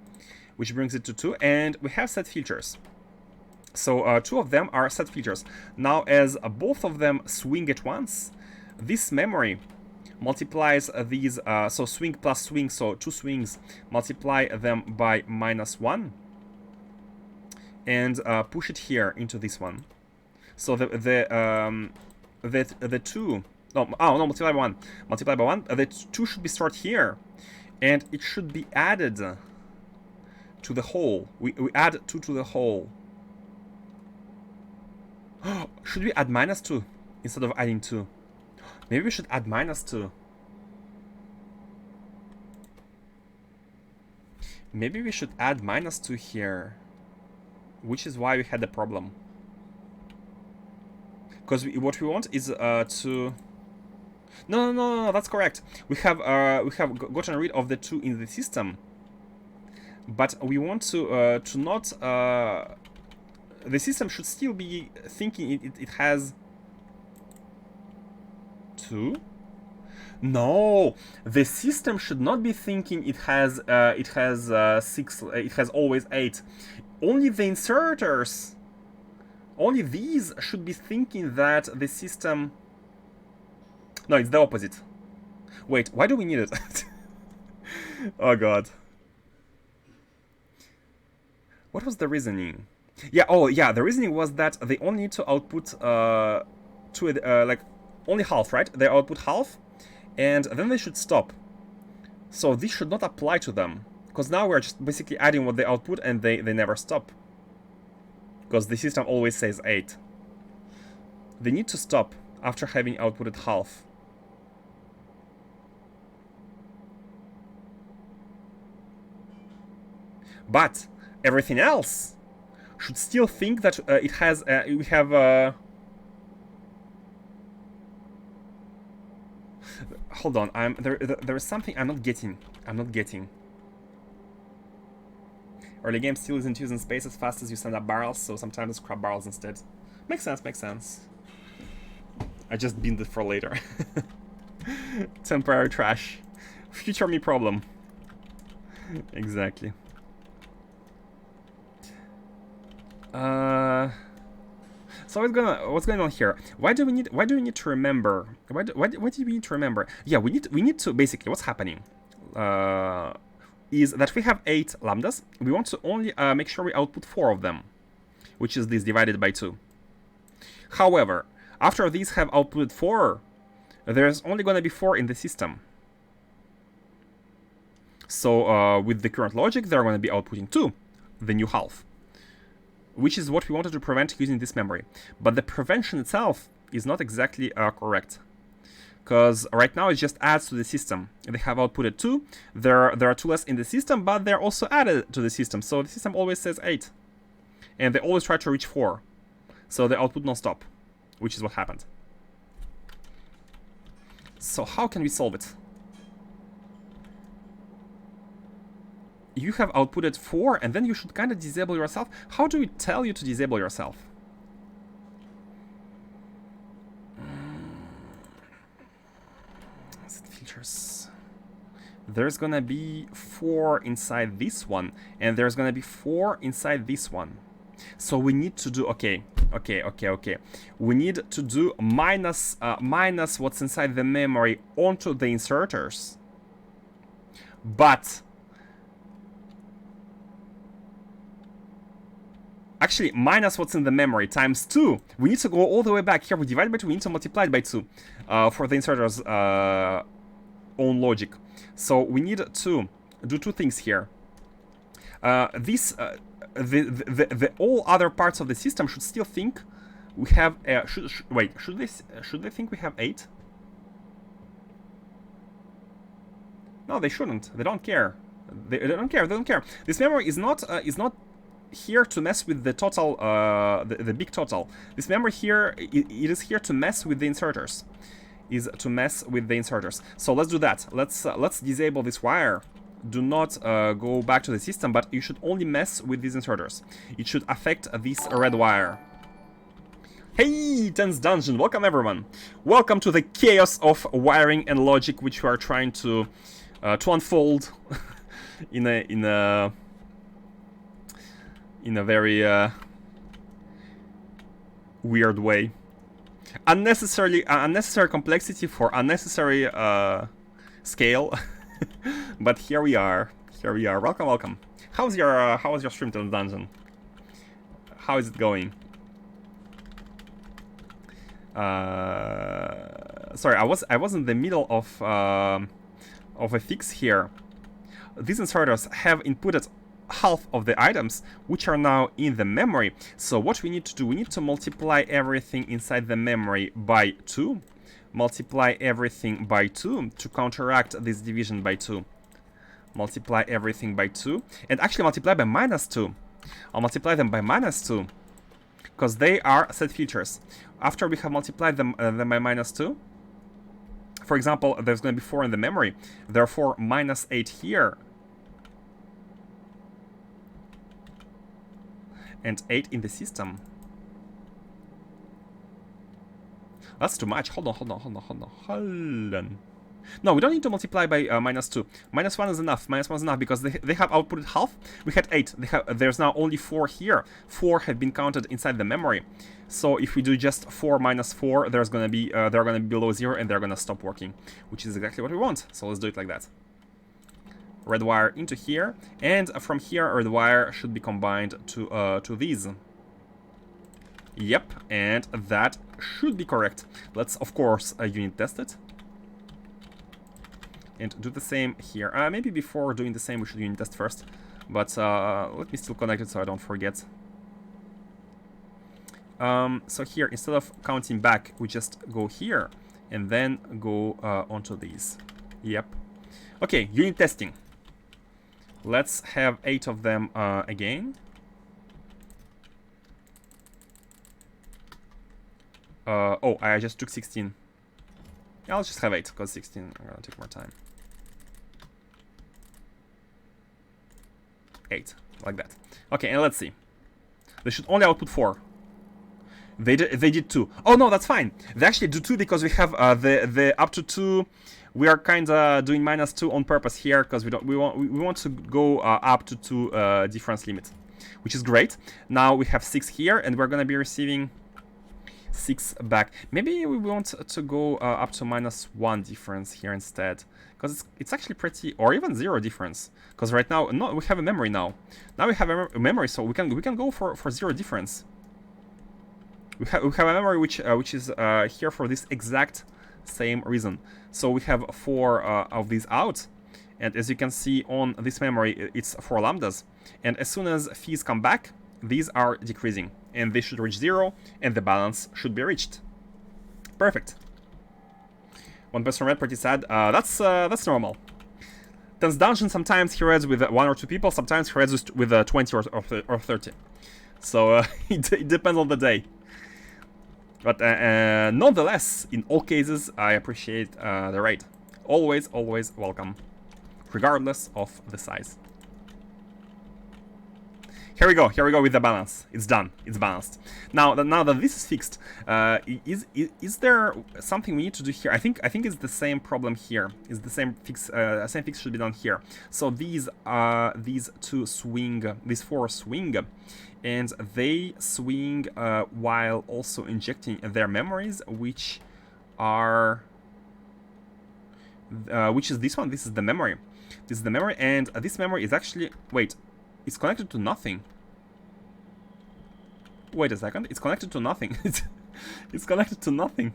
Which brings it to 2, and we have set features. So 2 of them are set features. Now, as both of them swing at once, this memory multiplies these. So swing plus swing, so 2 swings, multiply them by -1, and push it here into this one. So the 2. No, multiply by 1. Multiply by 1. The 2 should be stored here, and it should be added to the whole. We add 2 to the whole. Should we add -2 instead of adding 2? Maybe we should add -2. Maybe we should add -2 here, which is why we had the problem. Because what we want is to. No, that's correct. We have gotten rid of the 2 in the system, but we want to not. The system should still be thinking it has 2. No, the system should not be thinking it has 6. It has always 8. Only the inserters. Only these should be thinking that the system. No, it's the opposite. Wait, why do we need it? Oh god. What was the reasoning? Yeah, the reasoning was that they only need to output like only half, right? They output half, and then they should stop. So this should not apply to them, because now we're just basically adding what they output, and they never stop. Because the system always says 8. They need to stop after having outputted half. But everything else should still think that it has. We have. Hold on. There is something I'm not getting. Early game still isn't using space as fast as you send up barrels, so sometimes scrap barrels instead. Makes sense. I just binned it for later. Temporary trash. Future me problem. Exactly. So what's going on here? Why do we need to remember? Why do we need to remember? Yeah, we need to basically, what's happening is that we have 8 lambdas. We want to only make sure we output 4 of them, which is this divided by 2. However, after these have outputted 4, there's only going to be 4 in the system. So with the current logic, they're going to be outputting 2, the new half, which is what we wanted to prevent using this memory. But the prevention itself is not exactly correct, because right now it just adds to the system. They have outputted 2, there are 2 less in the system, but they're also added to the system, so the system always says 8. And they always try to reach 4, so the output non-stop, which is what happened. So how can we solve it? You have outputted 4, and then you should kind of disable yourself. How do we tell you to disable yourself? Filters. There's gonna be 4 inside this one, and there's gonna be 4 inside this one. So we need to do, okay. We need to do minus what's inside the memory onto the inserters. But actually, minus what's in the memory times 2. We need to go all the way back. Here, we divide by 2. We need to multiply it by 2 for the inserters' own logic. So we need to do 2 things here. The all other parts of the system should still think we have. Should they think we have 8? No, they shouldn't. They don't care. They don't care. This memory is not here to mess with the total, the big total. This memory here, it is here to mess with the inserters. So let's do that. Let's disable this wire. Do not go back to the system, but you should only mess with these inserters. It should affect this red wire. Hey, Tense Dungeon, welcome everyone. Welcome to the chaos of wiring and logic, which we are trying to unfold in a very weird way. Unnecessary complexity for unnecessary scale. But here we are. Welcome. How's your stream to the dungeon? How is it going? Sorry, I was in the middle of a fix here. These inserters have inputted half of the items which are now in the memory. So what we need to do, we need to multiply everything inside the memory by 2. Multiply everything by 2 to counteract this division by 2. Multiply everything by 2. And actually multiply by -2. I'll multiply them by -2. Because they are set features. After we have multiplied them by -2, for example, there's going to be 4 in the memory. Therefore, -8 here. And 8 in the system. That's too much. Hold on. No, we don't need to multiply by -2. -1 is enough. -1 is enough because they have outputted half. We had 8. There's now only 4 here. 4 have been counted inside the memory. So if we do just 4 minus 4, they're gonna be below 0 and they're gonna stop working, which is exactly what we want. So let's do it like that. Red wire into here, and from here, red wire should be combined to these. Yep, and that should be correct. Let's, of course, unit test it. And do the same here. Maybe before doing the same, we should unit test first. But let me still connect it so I don't forget. So here, instead of counting back, we just go here and then go onto these. Yep. Okay, unit testing. Let's have 8 of them again. Oh, I just took 16. Yeah, I'll just have 8, because 16 are gonna take more time. 8, like that. Okay, and let's see. They should only output 4. They did 2. Oh no, that's fine. They actually do 2 because we have the up to 2. We are kind of doing -2 on purpose here because we want to go up to 2 difference limit, which is great. Now we have 6 here, and we're gonna be receiving 6 back. Maybe we want to go up to -1 difference here instead, because it's actually pretty, or even 0 difference. Because right now, no, we have a memory now. Now we have a memory, so we can go for 0 difference. We have a memory which is here for this exact same reason. So we have 4 of these out, and as you can see on this memory, it's 4 lambdas. And as soon as fees come back, these are decreasing, and they should reach 0, and the balance should be reached. Perfect. One person read pretty sad. That's normal. Tense Dungeon, sometimes he reads with 1 or 2 people, sometimes he reads with 20 or 30. So it depends on the day. But nonetheless, in all cases, I appreciate the raid. Always welcome, regardless of the size. Here we go with the balance. It's done. It's balanced. Now that this is fixed, is there something we need to do here? I think it's the same problem here. It's the same fix. Same fix should be done here. So these 4 swing, and they swing while also injecting their memories, which are which is this one. This is the memory. This is the memory, and this memory is actually it's connected to nothing. Wait a second. It's connected to nothing. It's connected to nothing.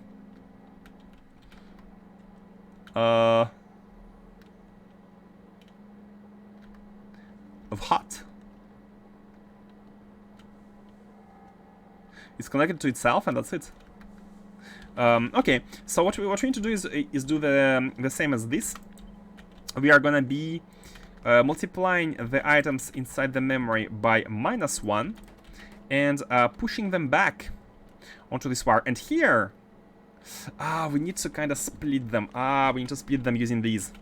Of hot. It's connected to itself, and that's it. Okay. So what we need to do is do the same as this. We are gonna be multiplying the items inside the memory by -1 and pushing them back onto this wire. And here, we need to kind of split them. We need to split them using these.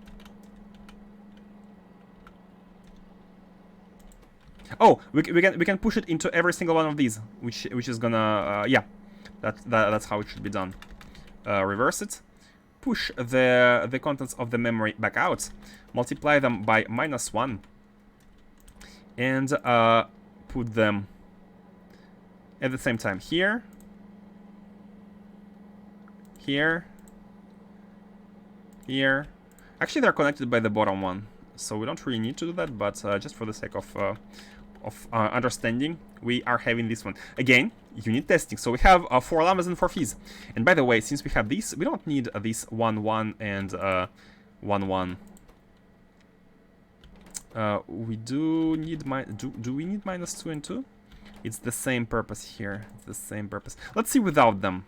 Oh, we can push it into every single one of these, which is gonna yeah, that's how it should be done. Reverse it. Push the contents of the memory back out, multiply them by -1, and put them at the same time here, here, here. Actually, they're connected by the bottom one, so we don't really need to do that, but just for the sake of understanding, we are having this one. Again, unit testing. So we have 4 llamas and 4 fees. And by the way, since we have these, we don't need this 1-1 and 1-1. We do need do we need -2 and 2? It's the same purpose here. It's the same purpose. Let's see without them.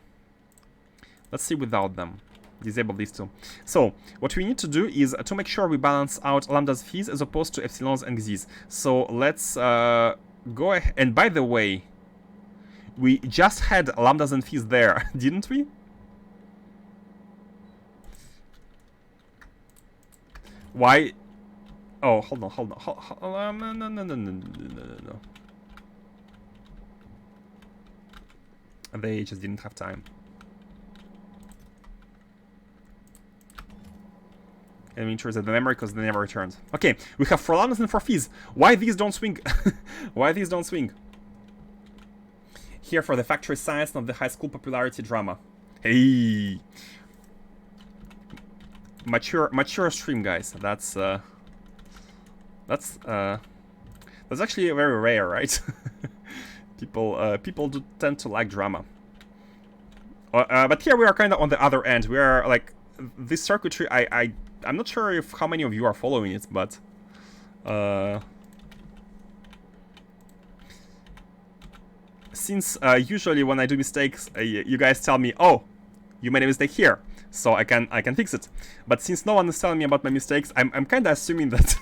Let's see without them. Disable these two. So what we need to do is to make sure we balance out lambdas fees as opposed to epsilons and x's. So let's go ahead. And by the way, we just had lambdas and fees there, didn't we? Why? Oh, hold on. No. They just didn't have time. And we introduce the memory because they never returned. Okay, we have 4 lambdas and 4 fees. Why these don't swing? Why these don't swing? Here for the factory science, not the high school popularity drama. Hey, mature stream, guys. That's actually very rare, right? People do tend to like drama. But here we are kind of on the other end. We are like this circuitry. I'm not sure if how many of you are following it, but since usually when I do mistakes, you guys tell me, "Oh, you made a mistake here," so I can fix it. But since no one is telling me about my mistakes, I'm kind of assuming that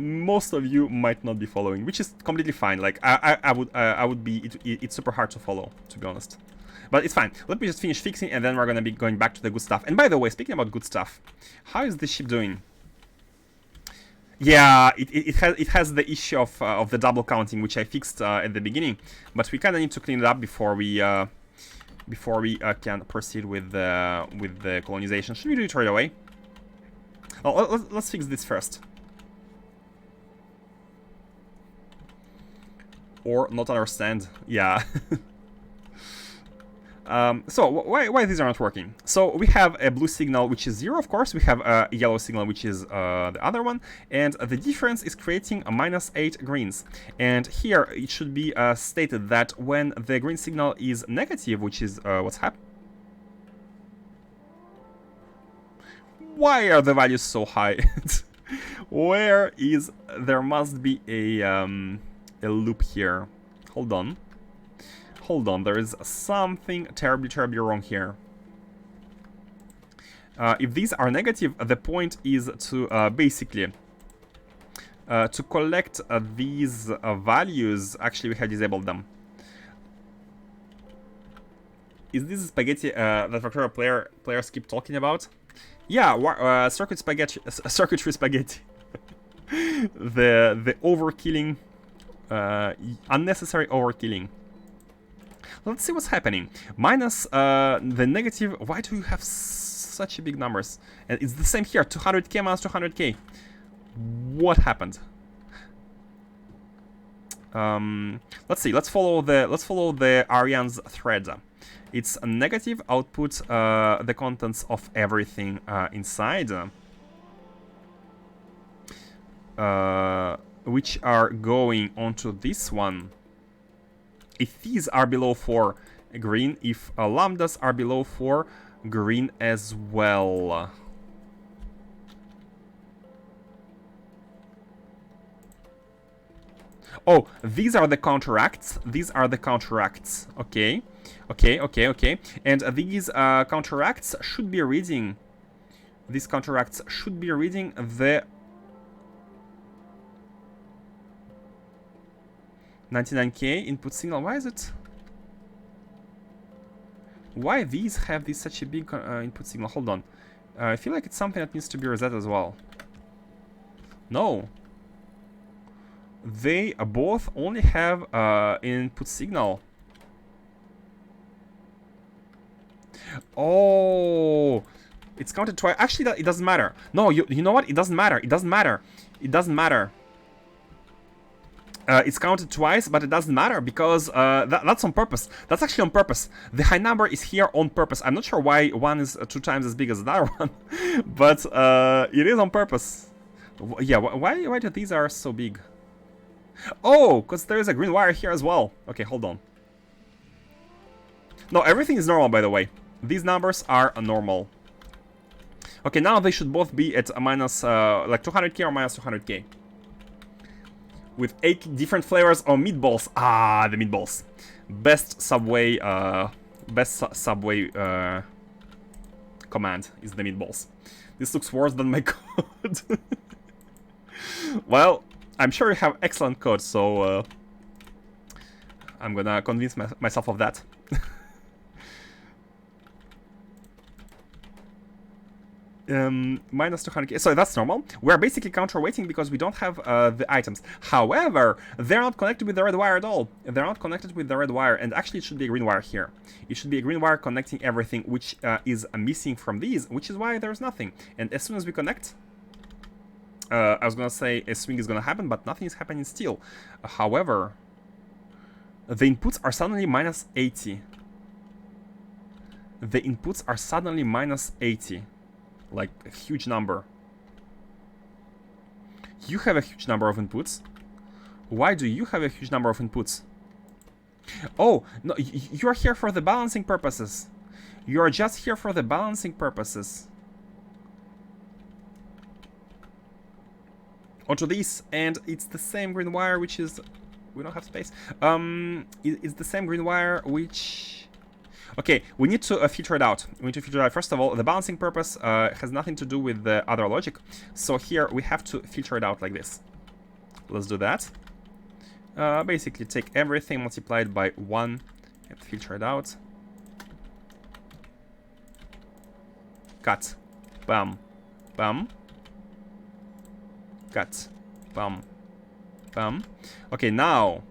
Most of you might not be following, which is completely fine. Like I would be. It's super hard to follow, to be honest. But it's fine. Let me just finish fixing, and then we're gonna be going back to the good stuff. And by the way, speaking about good stuff, how is this ship doing? Yeah, it has the issue of the double counting, which I fixed at the beginning, but we kind of need to clean it up before we can proceed with the colonization. Should we do it right away? Oh, let's fix this first. Or not understand. Yeah. So why these are not working? So we have a blue signal which is 0, of course. We have a yellow signal which is the other one, and the difference is creating a -8 greens. And here it should be stated that when the green signal is negative, which is what's happening. Why are the values so high? Where is... There must be a loop here. Hold on. Hold on, there is something terribly wrong here. If these are negative, the point is to basically to collect these values. Actually, we have disabled them. Is this spaghetti that Factorio players keep talking about? Yeah, circuitry spaghetti. the overkilling, unnecessary overkilling. Let's see what's happening. Minus the negative. Why do you have such big numbers? And it's the same here. 200k minus 200k. What happened? Let's see. Let's follow the Ariane's thread. It's a negative output. The contents of everything inside, which are going onto this one. If these are below 4, green. If lambdas are below 4, green as well. Oh, these are the counteracts. These are the counteracts. Okay. Okay. And these counteracts should be reading... These counteracts should be reading the... 99k input signal. Why is it? Why these have such a big input signal? Hold on. I feel like it's something that needs to be reset as well. No. They both only have input signal. Oh, it's counted twice. Actually, it doesn't matter. No, you know what? It doesn't matter. It doesn't matter. It doesn't matter. It's counted twice, but it doesn't matter because that's on purpose. That's actually on purpose. The high number is here on purpose. I'm not sure why one is 2 times as big as the other one, but it is on purpose. Yeah, why do these are so big? Oh, because there is a green wire here as well. Okay, hold on. No, everything is normal, by the way. These numbers are normal. Okay, now they should both be at a minus like 200k or minus 200k. With 8 different flavors of meatballs. Ah, the meatballs. Best Subway command is the meatballs. This looks worse than my code. Well, I'm sure you have excellent code, so I'm gonna convince myself of that. Minus 200k, so that's normal. We're basically counterweighting because we don't have the items. However, they're not connected with the red wire at all. They're not connected with the red wire, and actually it should be a green wire here. It should be a green wire connecting everything, which is missing from these, which is why there's nothing. And as soon as we connect, I was gonna say a swing is gonna happen, but nothing is happening still. However, the inputs are suddenly minus 80. The inputs are suddenly minus 80. Like a huge number. You have a huge number of inputs. Why do you have a huge number of inputs? Oh, no, you're here for the balancing purposes. You're just here for the balancing purposes. Onto this, and it's the same green wire, which is... We don't have space. It's the same green wire, which... Okay, we need to filter it out. We need to filter it out. First of all, the balancing purpose has nothing to do with the other logic. So here we have to filter it out like this. Let's do that. Basically, take everything multiplied by 1 and filter it out. Cut. Bam. Bam. Cut. Bam. Bam. Okay, now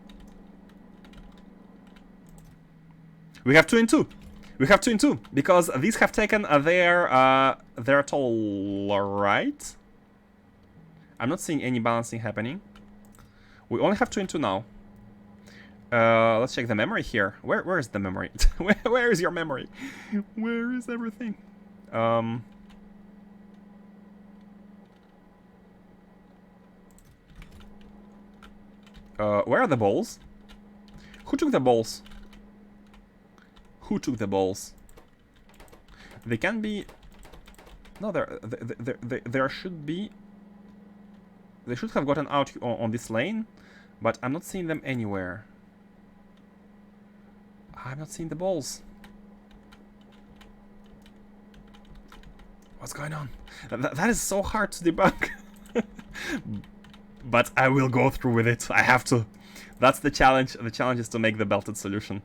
we have 2 and 2. We have 2 and 2 because these have taken their toll, right? I'm not seeing any balancing happening. We only have 2 and 2 now. Let's check the memory here. Where is the memory? where is your memory? Where is everything? Where are the balls? Who took the balls? Who took the balls? They can be... No, there should be... They should have gotten out on this lane, but I'm not seeing them anywhere. I'm not seeing the balls. What's going on? That is so hard to debug. But I will go through with it. I have to. That's the challenge. The challenge is to make the belted solution.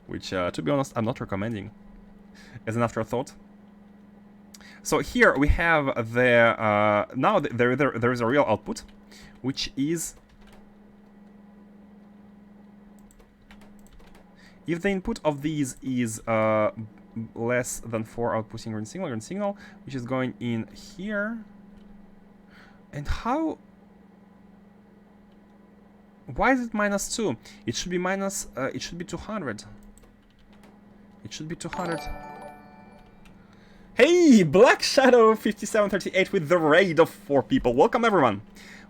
Which, to be honest, I'm not recommending as an afterthought. So here we have the... now there is a real output, which is... If the input of these is less than 4 outputting green signal, which is going in here. And how... Why is it -2? It should be minus... it should be 200. It should be 200. Hey, Black Shadow 5738 with the raid of 4 people. Welcome, everyone.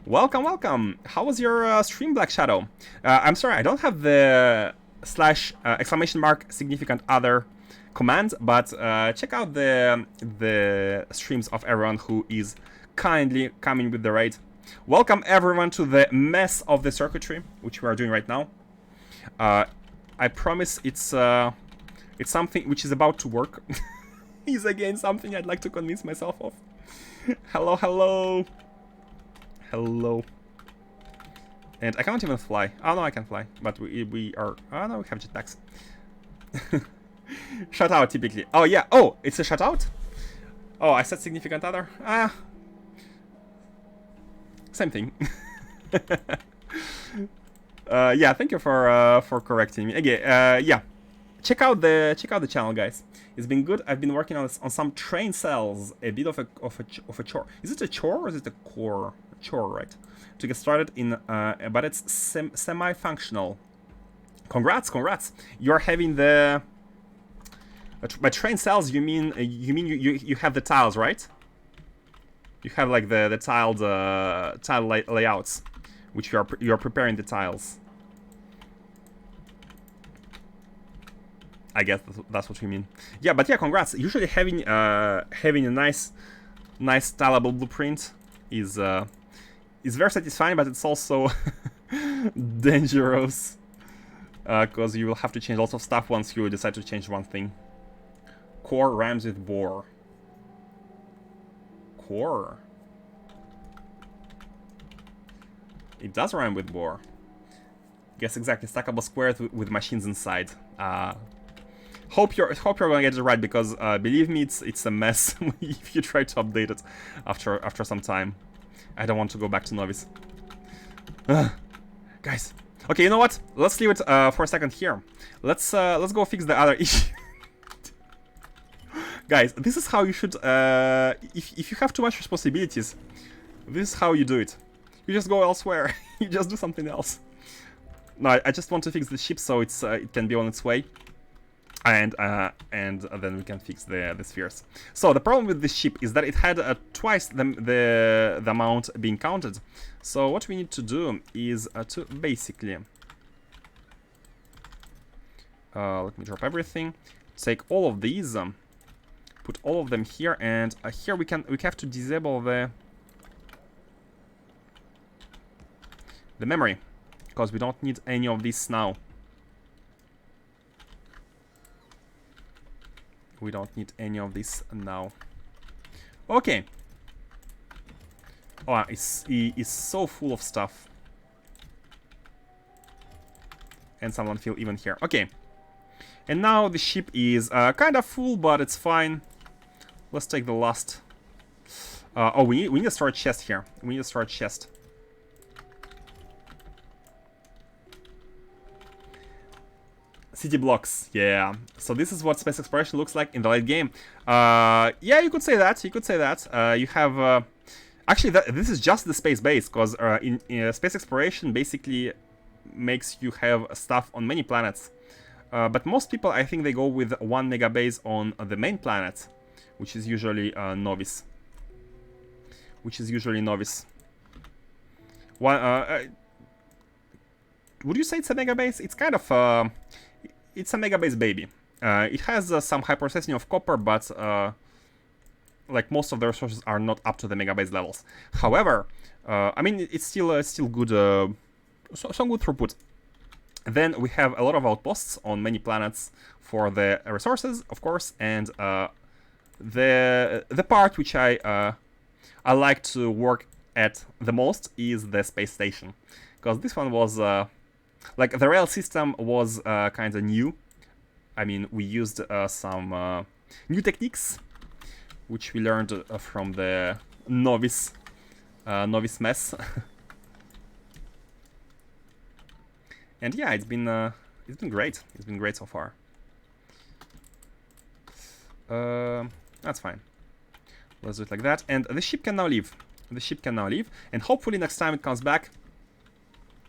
Welcome, welcome. How was your stream, Black Shadow? I'm sorry, I don't have the / significant other command, but check out the streams of everyone who is kindly coming with the raid. Welcome, everyone, to the mess of the circuitry, which we are doing right now. I promise it's something which is about to work. Is again something I'd like to convince myself of. Hello, hello. Hello. And I can't even fly. Oh, no, I can fly. But we are... Oh, no, we have jetpacks. Shut out, typically. Oh, yeah. Oh, it's a shutout? Oh, I said significant other. Ah. Same thing. Yeah, thank you for correcting me. Again, yeah. Check out the channel, guys. It's been good. I've been working on some train cells. A bit of a chore. Is it a chore or is it a core? A chore, right? To get started in, but it's semi-functional. Congrats, congrats! You're having the. By train cells, you mean you have the tiles, right? You have like the tiled tile layouts, which you are preparing the tiles. I guess that's what you mean. Yeah, but yeah, congrats. Usually having a nice tileable blueprint is very satisfying, but it's also dangerous because you will have to change lots of stuff once you decide to change one thing. Core rhymes with bore. Core. It does rhyme with bore. Guess exactly. Stackable squares with machines inside. Hope you're gonna get it right, because believe me, it's a mess if you try to update it after some time. I don't want to go back to novice. Guys. Okay, you know what? Let's leave it for a second here. Let's go fix the other issue. Guys, this is how you should. If you have too much responsibilities, this is how you do it. You just go elsewhere. You just do something else. No, I just want to fix the ship so it can be on its way. And then we can fix the spheres. So the problem with this ship is that it had twice the amount being counted. So what we need to do is to basically let me drop everything. Take all of these, put all of them here, and here we have to disable the memory, because we don't need any of this now. We don't need any of this now. Okay. Oh, it's so full of stuff. And someone feel even here. Okay. And now the ship is kind of full, but it's fine. Let's take the last. Oh, we need a storage chest here. We need a storage chest. City blocks, yeah. So this is what space exploration looks like in the late game. Yeah, you could say that. You could say that. You have actually this is just the space base, because in space exploration basically makes you have stuff on many planets. But most people, I think, they go with 1 mega base on the main planet, which is usually Novice. One, would you say it's a mega base? It's kind of it's a mega base baby. It has some high processing of copper, but like most of the resources are not up to the mega base levels. However, I mean, it's still good, some good throughput. Then we have a lot of outposts on many planets for the resources, of course, and the part which I like to work at the most is the space station, because this one was like the rail system was kind of new. I mean, we used some new techniques which we learned from the novice mess. And yeah, it's been great. It's been great so far. That's fine. Let's do it like that. And the ship can now leave. The ship can now leave. And hopefully next time it comes back,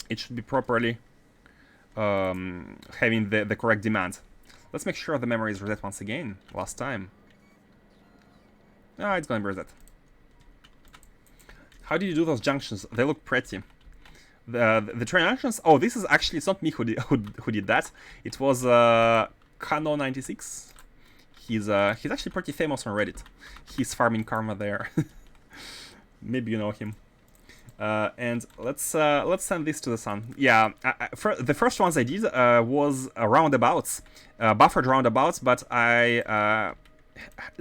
it should be properly having the correct demand. Let's make sure the memory is reset once again. Last time. Ah, it's gonna be reset. How did you do those junctions? They look pretty. The train junctions. Oh, this is actually, it's not me who did that. It was Kano96. He's actually pretty famous on Reddit. He's farming karma there. Maybe you know him. And let's send this to the sun. Yeah, the first ones I did was roundabouts, buffered roundabouts, but I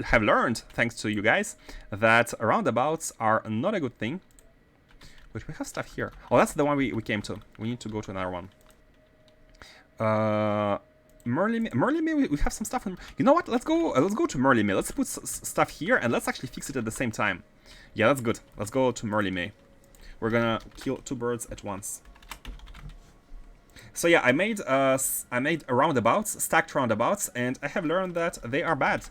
have learned, thanks to you guys, that roundabouts are not a good thing. But we have stuff here. Oh, that's the one we came to. We need to go to another one. Merlime, we have some stuff. You know what? Let's go to Merlime. Let's put stuff here and let's actually fix it at the same time. Yeah, that's good. Let's go to Merlime. We're gonna kill 2 birds at once. So yeah, I made roundabouts, stacked roundabouts, and I have learned that they are bad.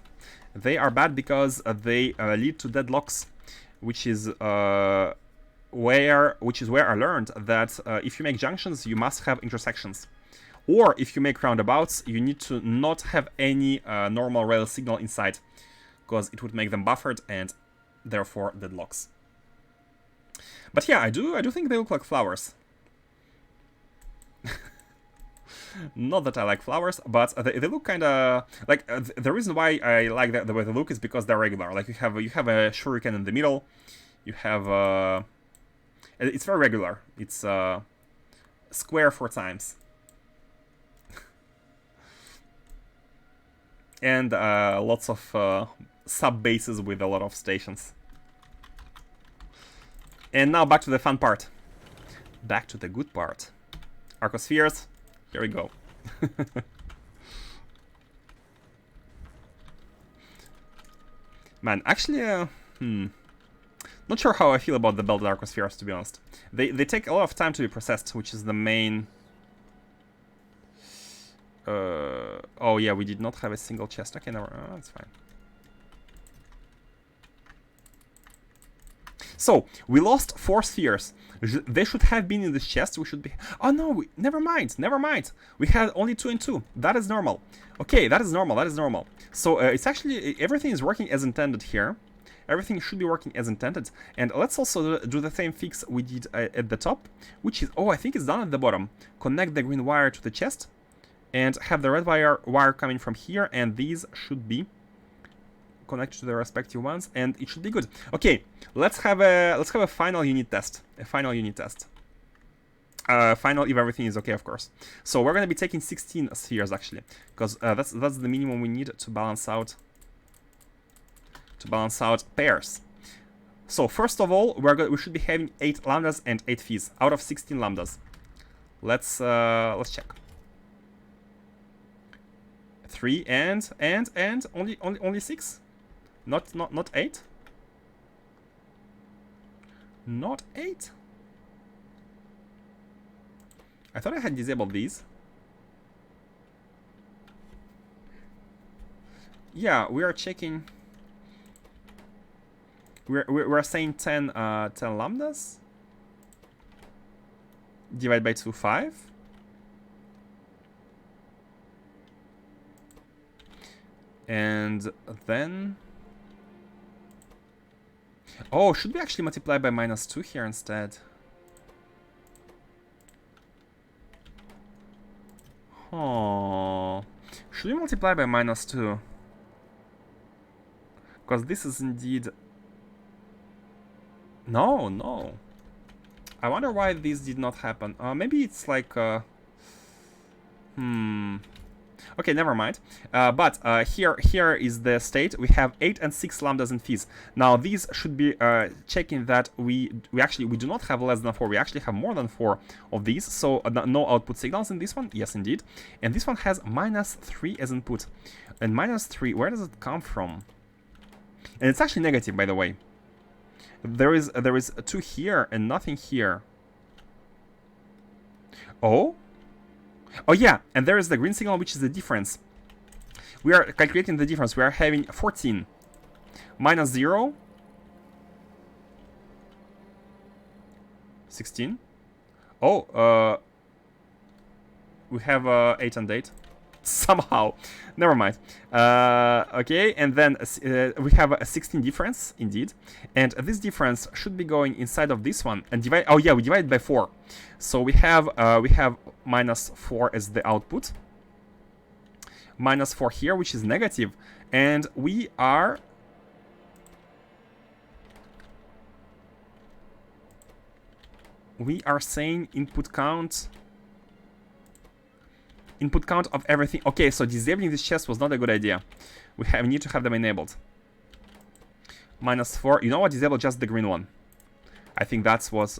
They are bad because they lead to deadlocks, which is where I learned that if you make junctions, you must have intersections. Or if you make roundabouts, you need to not have any normal rail signal inside, because it would make them buffered and therefore deadlocks. But yeah, I do think they look like flowers. Not that I like flowers, but they look kind of like the reason why I like the way they look is because they're regular. Like you have a shuriken in the middle, you have it's very regular. It's square 4 times. And lots of sub-bases with a lot of stations. And now back to the fun part. Back to the good part. Arcospheres. Here we go. Man, actually, not sure how I feel about the belted Arcospheres, to be honest. They take a lot of time to be processed, which is the main... oh yeah, we did not have a single chest. Okay, no, that's fine. So, we lost 4 spheres. They should have been in this chest. We should be... Oh no, never mind. We had only 2 and 2. That is normal. Okay, that is normal. So, it's actually... Everything is working as intended here. Everything should be working as intended. And let's also do the same fix we did at the top, which is... Oh, I think it's done at the bottom. Connect the green wire to the chest. And have the red wire coming from here. And these should be connected to the respective ones, and it should be good. Okay, let's have a final unit test. Final if everything is okay, of course. So we're gonna be taking 16 spheres actually, because that's the minimum we need to balance out to balance out pairs. So first of all, we should be having 8 lambdas and 8 phis out of 16 lambdas. Let's check. 3 and only 6? Not 8? Not 8? I thought I had disabled these. Yeah, we are checking. We're saying 10 lambdas. Divide by 2, 5. And then... Oh, should we actually multiply by -2 here instead? Oh, should we multiply by -2? Because this is indeed... No. I wonder why this did not happen. Maybe it's like... Okay, never mind. But here is the state. We have 8 and 6 lambdas and phis. Now these should be checking that we do not have less than 4. We actually have more than 4 of these. So no output signals in this one. Yes, indeed. And this one has -3 as input. And -3, where does it come from? And it's actually negative, by the way. There is 2 here and nothing here. Oh yeah, and there is the green signal, which is the difference. We are calculating the difference. We are having 14 -0, 16. Oh, we have 8 and 8 somehow. Never mind. Okay, and then we have a 16 difference indeed, and this difference should be going inside of this one and divide. Oh yeah, we divide by 4, so we have -4 as the output, -4 here, which is negative, and we are saying input count of everything. Okay, so disabling this chest was not a good idea. We need to have them enabled. -4. You know what? Disable just the green one. I think that's what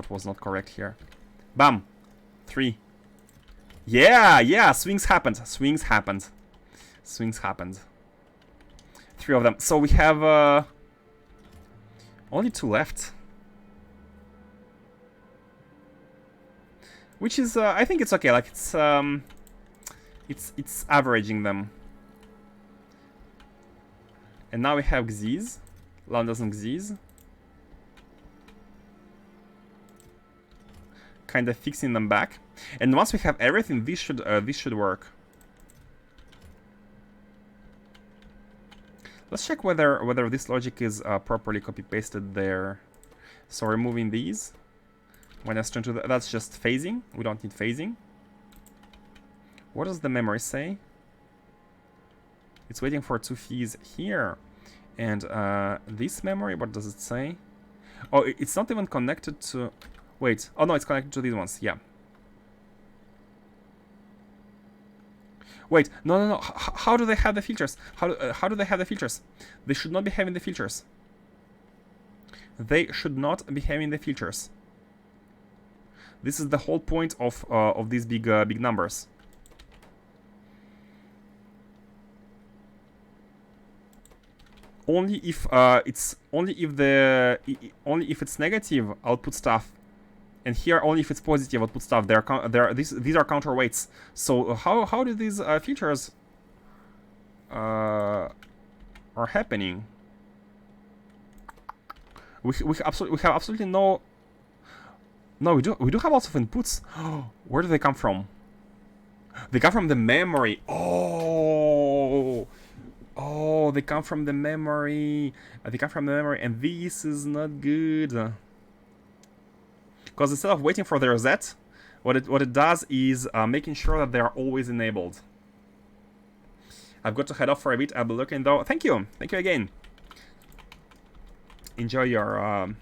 was not correct here. Bam. 3. Yeah. Swings happened. 3 of them. So we have only 2 left. Which is, I think it's okay. Like it's averaging them. And now we have Xyz, lambdas and Xyz, kind of fixing them back. And once we have everything, this should work. Let's check whether this logic is properly copy pasted there. So removing these. -22, that's just phasing. We don't need phasing. What does the memory say? It's waiting for 2 phis here. And this memory, what does it say? Oh, it's not even connected to... Wait. Oh, no, it's connected to these ones. Yeah. Wait. No. How do they have the filters? How do they have the filters? They should not be having the filters. They should not be having the filters. This is the whole point of these big numbers. Only if it's negative output stuff, and here only if it's positive output stuff. These are counterweights. So how do these filters are happening? We have absolutely no. No, we do have lots of inputs. Where do they come from? They come from the memory. Oh, they come from the memory. And this is not good. Because instead of waiting for the reset, what it does is making sure that they are always enabled. I've got to head off for a bit. I'll be looking though. Thank you again. Enjoy your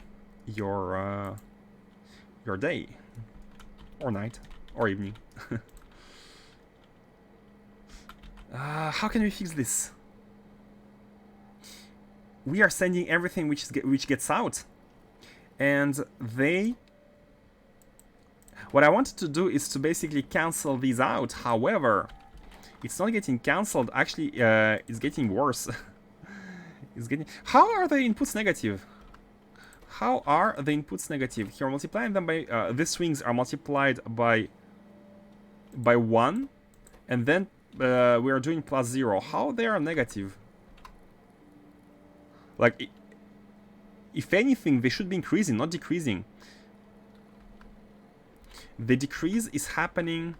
day, or night, or evening. How can we fix this? we are sending everything which gets out, and they. What I wanted to do is to basically cancel these out. However, it's not getting cancelled. Actually, it's getting worse. It's getting. How are the inputs negative? How are the inputs negative? Here, multiplying them by these swings are multiplied by 1, and then we are doing +0. How they are negative? Like, if anything, they should be increasing, not decreasing. The decrease is happening.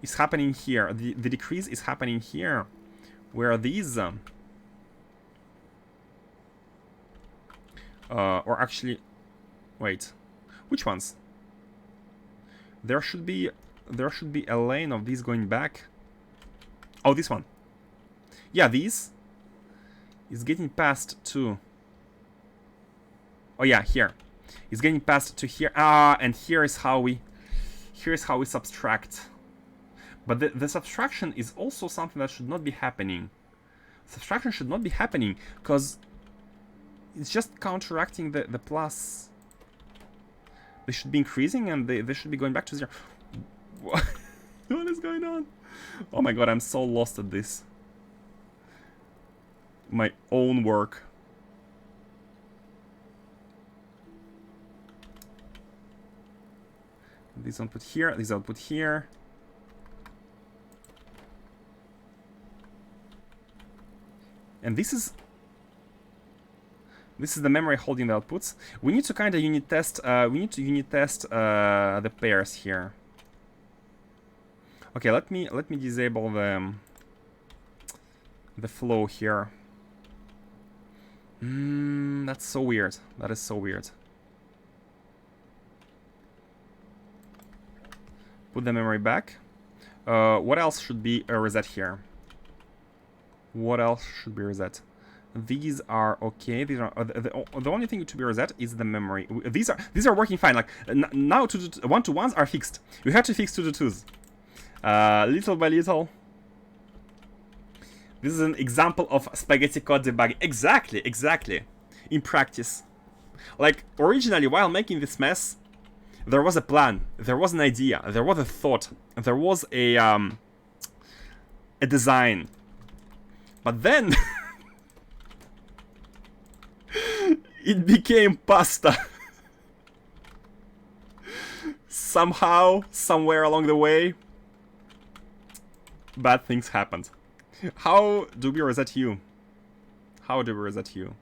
Is happening here. The decrease is happening here, where these. Or actually, wait, which ones? There should be a lane of these going back. Oh, this one. Yeah, these is getting passed to. Oh yeah, here. It's getting passed to here. Ah, and here is how we subtract. But the subtraction is also something that should not be happening. Subtraction should not be happening because it's just counteracting the plus. They should be increasing and they should be going back to 0. What is going on? Oh my god, I'm so lost at this. My own work. This output here, this output here. And this is the memory holding the outputs. We need to kind of unit test. We need to unit test the pairs here. Okay, let me disable the flow here. That's so weird. That is so weird. Put the memory back. What else should be reset here? What else should be reset? These are okay. These are the only thing to be reset is the memory. These are working fine. Like now, 1-to-1s are fixed. We have to fix 2-to-2s. Little by little. This is an example of spaghetti code debugging. Exactly. In practice, like originally, while making this mess, there was a plan. There was an idea. There was a thought. There was a design. But then it became pasta. Somehow, somewhere along the way, bad things happened. How do we reset you? How do we reset you?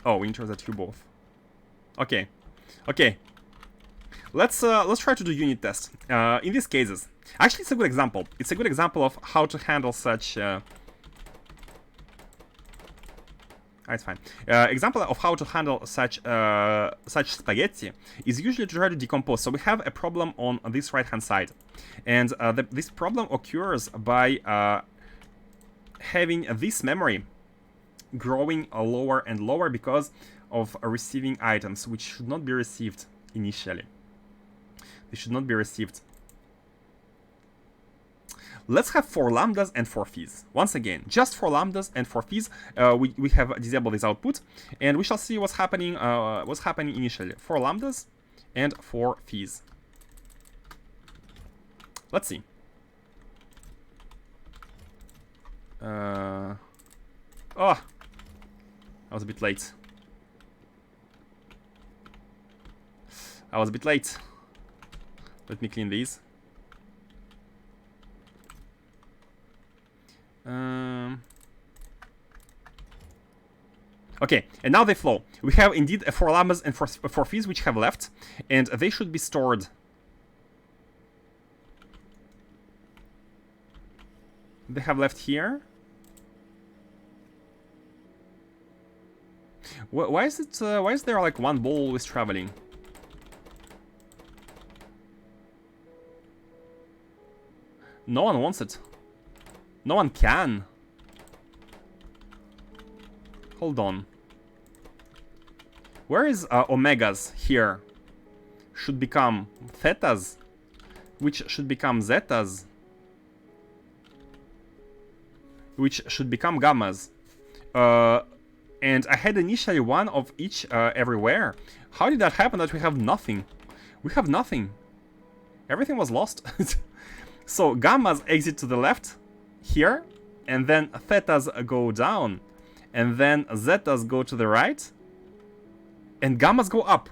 Oh, we need to reset you both. Okay. Let's try to do unit test. In these cases, actually, it's a good example. It's a good example of how to handle such. It's fine. Example of how to handle such spaghetti is usually to try to decompose. So we have a problem on this right-hand side, and this problem occurs by having this memory growing lower and lower because of receiving items which should not be received initially. They should not be received. Let's have 4 lambdas and 4 fees. Once again, just 4 lambdas and 4 fees. We have disabled this output, and we shall see what's happening. What's happening initially? 4 lambdas and 4 fees. Let's see. Oh, I was a bit late. Let me clean these. Okay, and now they flow. We have indeed 4 lambdas and 4 fees which have left, and they should be stored. They have left here. Why is it? Why is there like one ball always traveling? No one wants it. No one can. Hold on. Where is omegas here? Should become thetas, which should become zetas, which should become gammas. And I had initially one of each everywhere. How did that happen that we have nothing? We have nothing. Everything was lost. So gammas exit to the left here, and then thetas go down, and then zetas go to the right, and gammas go up.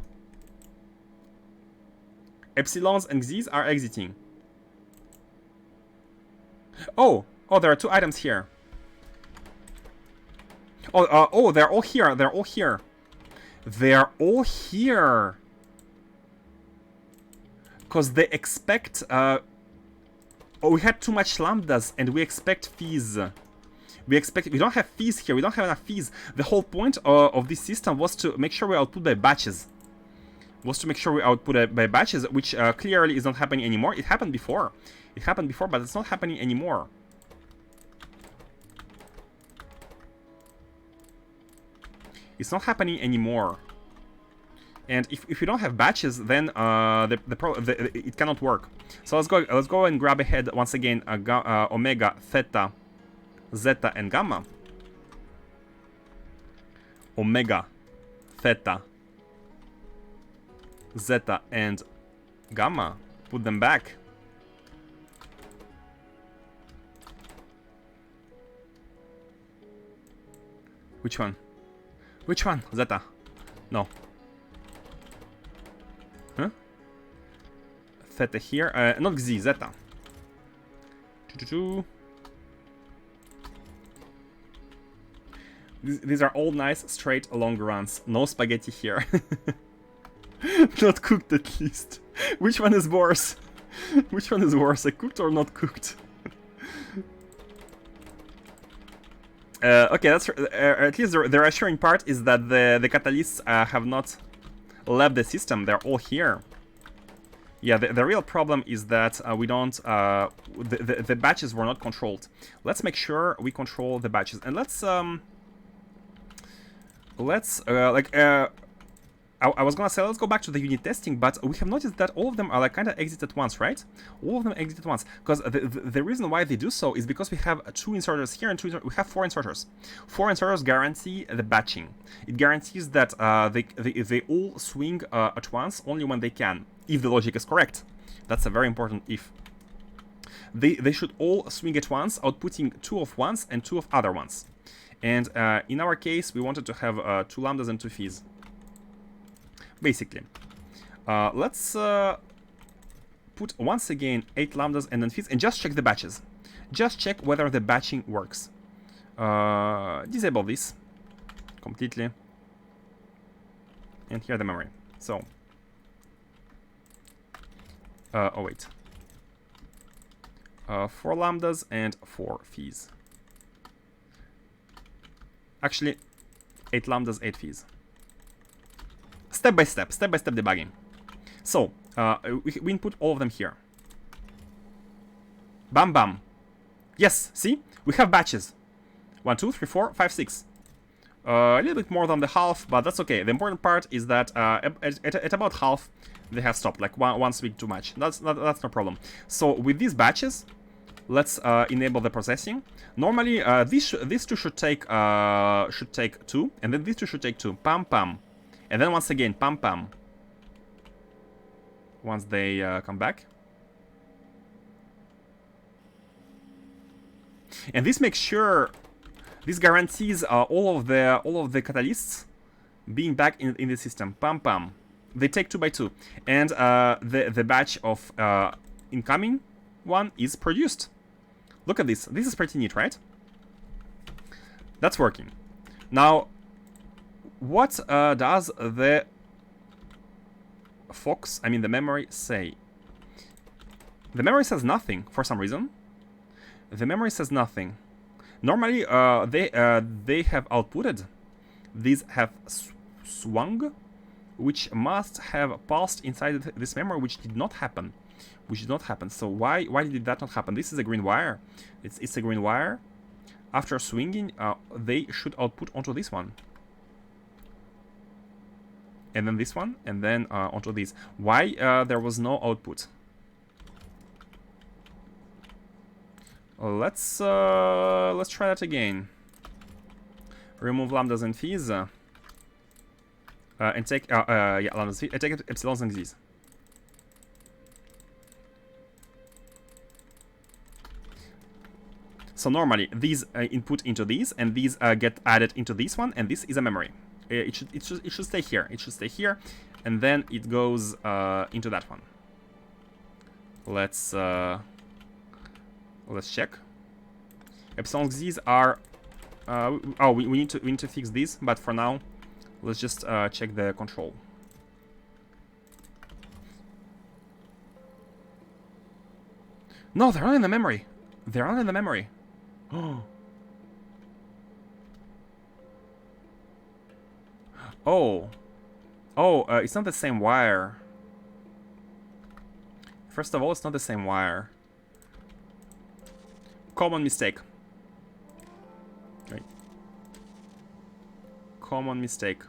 Epsilons and x's are exiting. Oh, there are two items here. Oh, they're all here. They're all here. They're all here. Because they expect... oh, we had too much lambdas, and we expect fees. We don't have fees here. We don't have enough fees. The whole point of this system was to make sure we output by batches. By batches, which clearly is not happening anymore. It happened before. But it's not happening anymore. It's not happening anymore. And if you don't have batches, then it cannot work. So let's go and grab ahead once again omega, theta, zeta, and gamma. Omega, theta, zeta, and gamma. Put them back. Which one? Which one? Zeta. No. Huh? Theta here. Not Z, zeta. These are all nice, straight, long runs. No spaghetti here. Not cooked, at least. Which one is worse? Which one is worse, a cooked or not cooked? Okay, that's at least the reassuring part is that the catalysts have not left the system. They're all here. Yeah, the real problem is that we don't... the batches were not controlled. Let's make sure we control the batches. And I was gonna say let's go back to the unit testing, but we have noticed that all of them are like kind of exit at once, right? All of them exit at once, because the reason why they do so is because we have two inserters here and we have four inserters. Four inserters guarantee the batching. It guarantees that they all swing at once only when they can, if the logic is correct. That's a very important if. They should all swing at once, outputting two of ones and two of other ones. And in our case, we wanted to have two lambdas and two phis. Basically, let's put once again 8 lambdas and then phis and just check the batches. Just check whether the batching works. Disable this completely. And here the memory. So, oh wait. 4 lambdas and 4 phis. Actually, 8 lambdas, 8 phis. Step by step debugging. So, we input all of them here. Bam, bam. Yes, see? We have batches. 1, 2, 3, 4, 5, 6. A little bit more than the half, but that's okay. The important part is that at about half, they have stopped. Like one swing too much. That's no problem. So, with these batches, let's enable the processing. Normally, these two should take 2, and then these two should take 2. Pam, pam. And then once again, pam pam. Once they come back. And this makes sure, this guarantees all of the catalysts being back in the system. Pam pam. They take 2 by 2, and the batch of incoming one is produced. Look at this. This is pretty neat, right? That's working. Now, what does the Fox, I mean the memory, say? The memory says nothing for some reason. The memory says nothing. Normally, they have outputted. These have swung, which must have passed inside this memory, which did not happen. So why did that not happen? This is a green wire. It's a green wire. After swinging, they should output onto this one. And then this one, and then onto this. Why there was no output? Let's try that again. remove lambdas and phis, and take lambdas and take epsilons and x's. So normally these input into these, and these get added into this one, and this is a memory. It should stay here. It should stay here, and then it goes into that one. Let's check. Epsilon x's are. We need to fix these, but for now, let's just check the control. No, they're not in the memory. They're not in the memory. Oh. It's not the same wire. First of all, it's not the same wire. Common mistake. Right. Common mistake.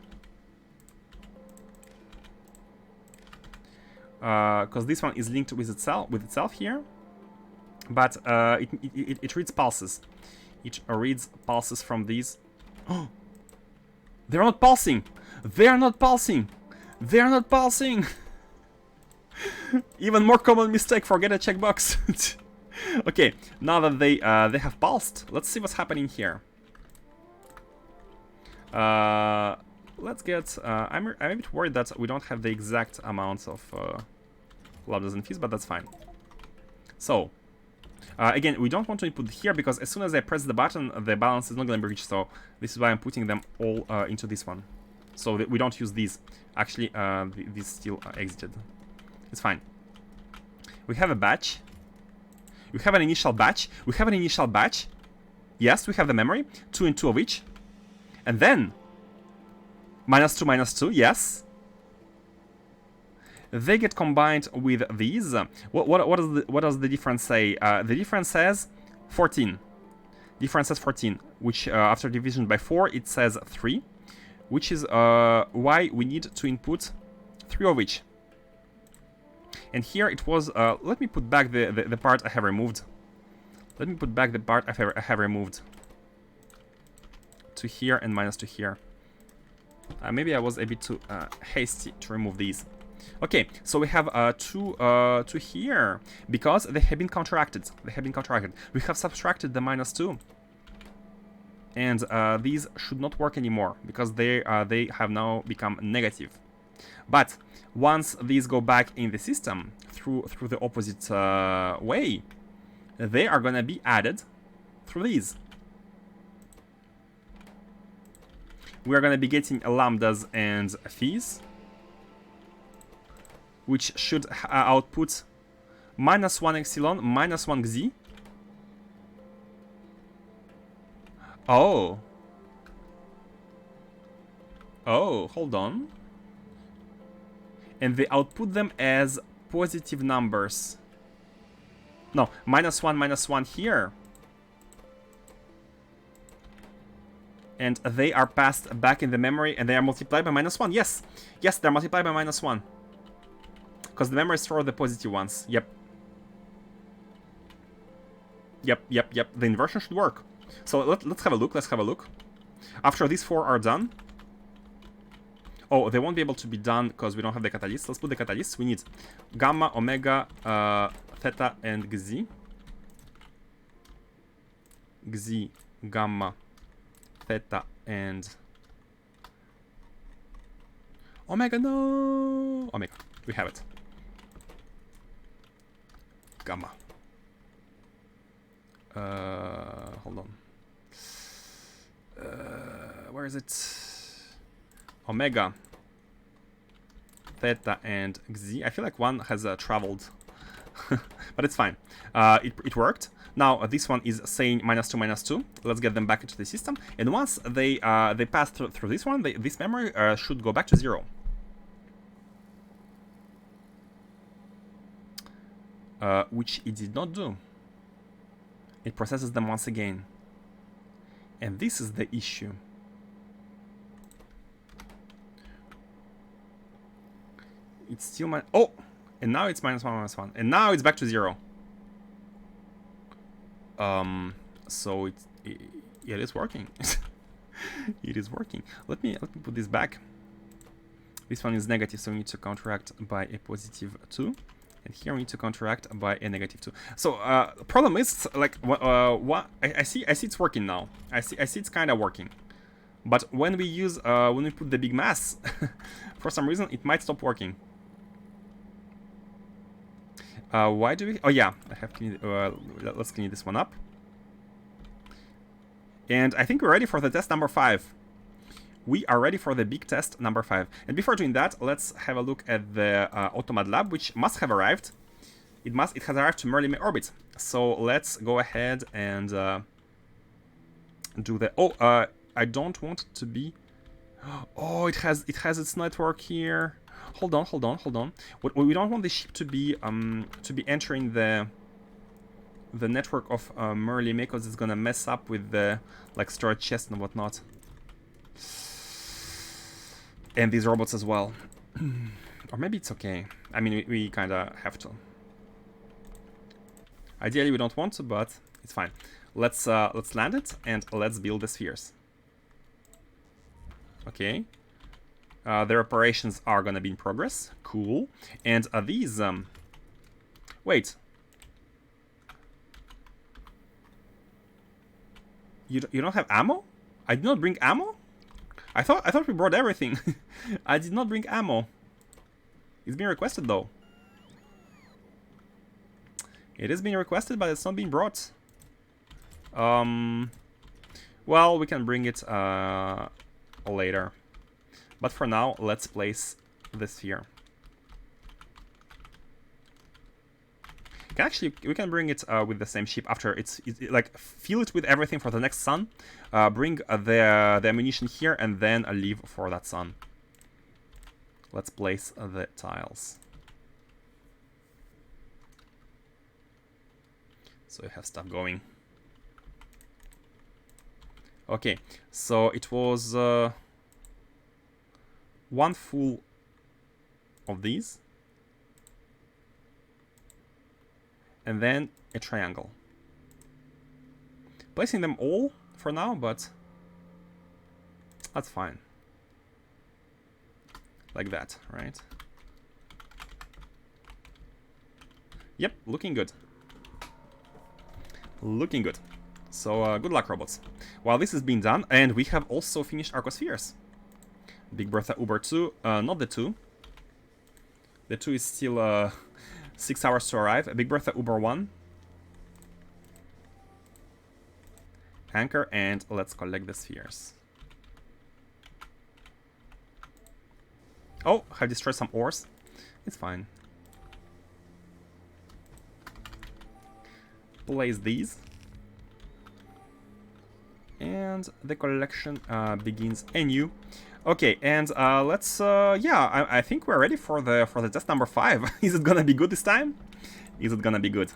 Because this one is linked with itself here, but it reads pulses. It reads pulses from these. Oh, they're not pulsing. They're not pulsing. They're not pulsing. Even more common mistake. Forget a checkbox. Okay, now that they have pulsed, let's see what's happening here. Let's get. I'm a bit worried that we don't have the exact amounts of lambdas and phis, but that's fine. So. Again, we don't want to input here because as soon as I press the button, the balance is not going to be reached. So this is why I'm putting them all into this one, so that we don't use these. Actually, these still exited. It's fine. We have a batch. We have an initial batch. We have an initial batch. Yes, we have the memory. 2 and 2 of each, and then -2, -2. Yes. They get combined with these. What does the difference say? The difference says 14. Difference says 14, which after division by 4 it says 3, which is why we need to input 3 of each. And here it was. Let me put back the part I have removed. Let me put back the part I have removed to here and -2 here. Maybe I was a bit too hasty to remove these. Okay, so we have two here because they have been counteracted. We have subtracted the -2, and these should not work anymore because they have now become negative. But once these go back in the system through the opposite way, they are gonna be added through these. We are gonna be getting lambdas and phis, which should output -1 epsilon, -1 xi. Oh, hold on. And they output them as positive numbers. No, -1, -1 here. And they are passed back in the memory and they are multiplied by -1. Yes, they're multiplied by -1. Because the memory stores the positive ones. Yep. The inversion should work. So let's have a look. After these 4 are done. Oh, they won't be able to be done because we don't have the catalyst. Let's put the catalysts. We need gamma, omega, theta, and xi. Xi, gamma, theta, and omega. No, omega. We have it. Gamma. Hold on. Where is it? Omega, theta, and xi. I feel like one has traveled, but it's fine. It worked. Now this one is saying -2, -2. Let's get them back into the system. And once they pass through this one, this memory should go back to 0. Which it did not do. It processes them once again. And this is the issue. It's still oh! And now it's -1, -1. And now it's back to 0. So it is working. It is working. Let me put this back. This one is negative, so we need to counteract by a positive 2. And here we need to counteract by a negative 2. So the problem is, like, what I see it's working now. I see it's kind of working. But when we use when we put the big mass, for some reason it might stop working. Why do we? Oh yeah, I have cleaned, let's clean this one up. And I think we're ready for the test number 5. We are ready for the big test number 5. And before doing that, let's have a look at the Automad Lab, which must have arrived. It has arrived to Merlin orbit. So let's go ahead and do the. Oh, I don't want it to be. Oh, it has its network here. Hold on. We don't want the ship to be entering the network of Merlin because it's gonna mess up with the like storage chest and whatnot. And these robots as well. Or maybe it's okay. I mean, we kind of have to. Ideally, we don't want to, but it's fine. Let's land it and let's build the spheres. Okay. Their operations are gonna be in progress. Cool. And these wait. You don't have ammo? I did not bring ammo? I thought we brought everything. I did not bring ammo. It's being requested though. It is being requested, but it's not being brought. Well, we can bring it later. But for now, let's place the sphere. We can bring it with the same ship after like fill it with everything for the next sun. Bring the ammunition here and then leave for that sun. Let's place the tiles. So you have stuff going. Okay, so it was one full of these. And then a triangle. Placing them all for now, but that's fine. Like that, right? Yep, looking good. Looking good. So good luck, robots. While this is being done, and we have also finished Arcospheres. Big Bertha Uber 2, not the 2. The 2 is still 6 hours to arrive. Big Bertha Uber 1. Anchor, and let's collect the spheres. Oh, have destroyed some ores. It's fine. Place these. And the collection begins anew. Okay, and let's yeah, I think we're ready for the test number 5. Is it gonna be good this time? Is it gonna be good?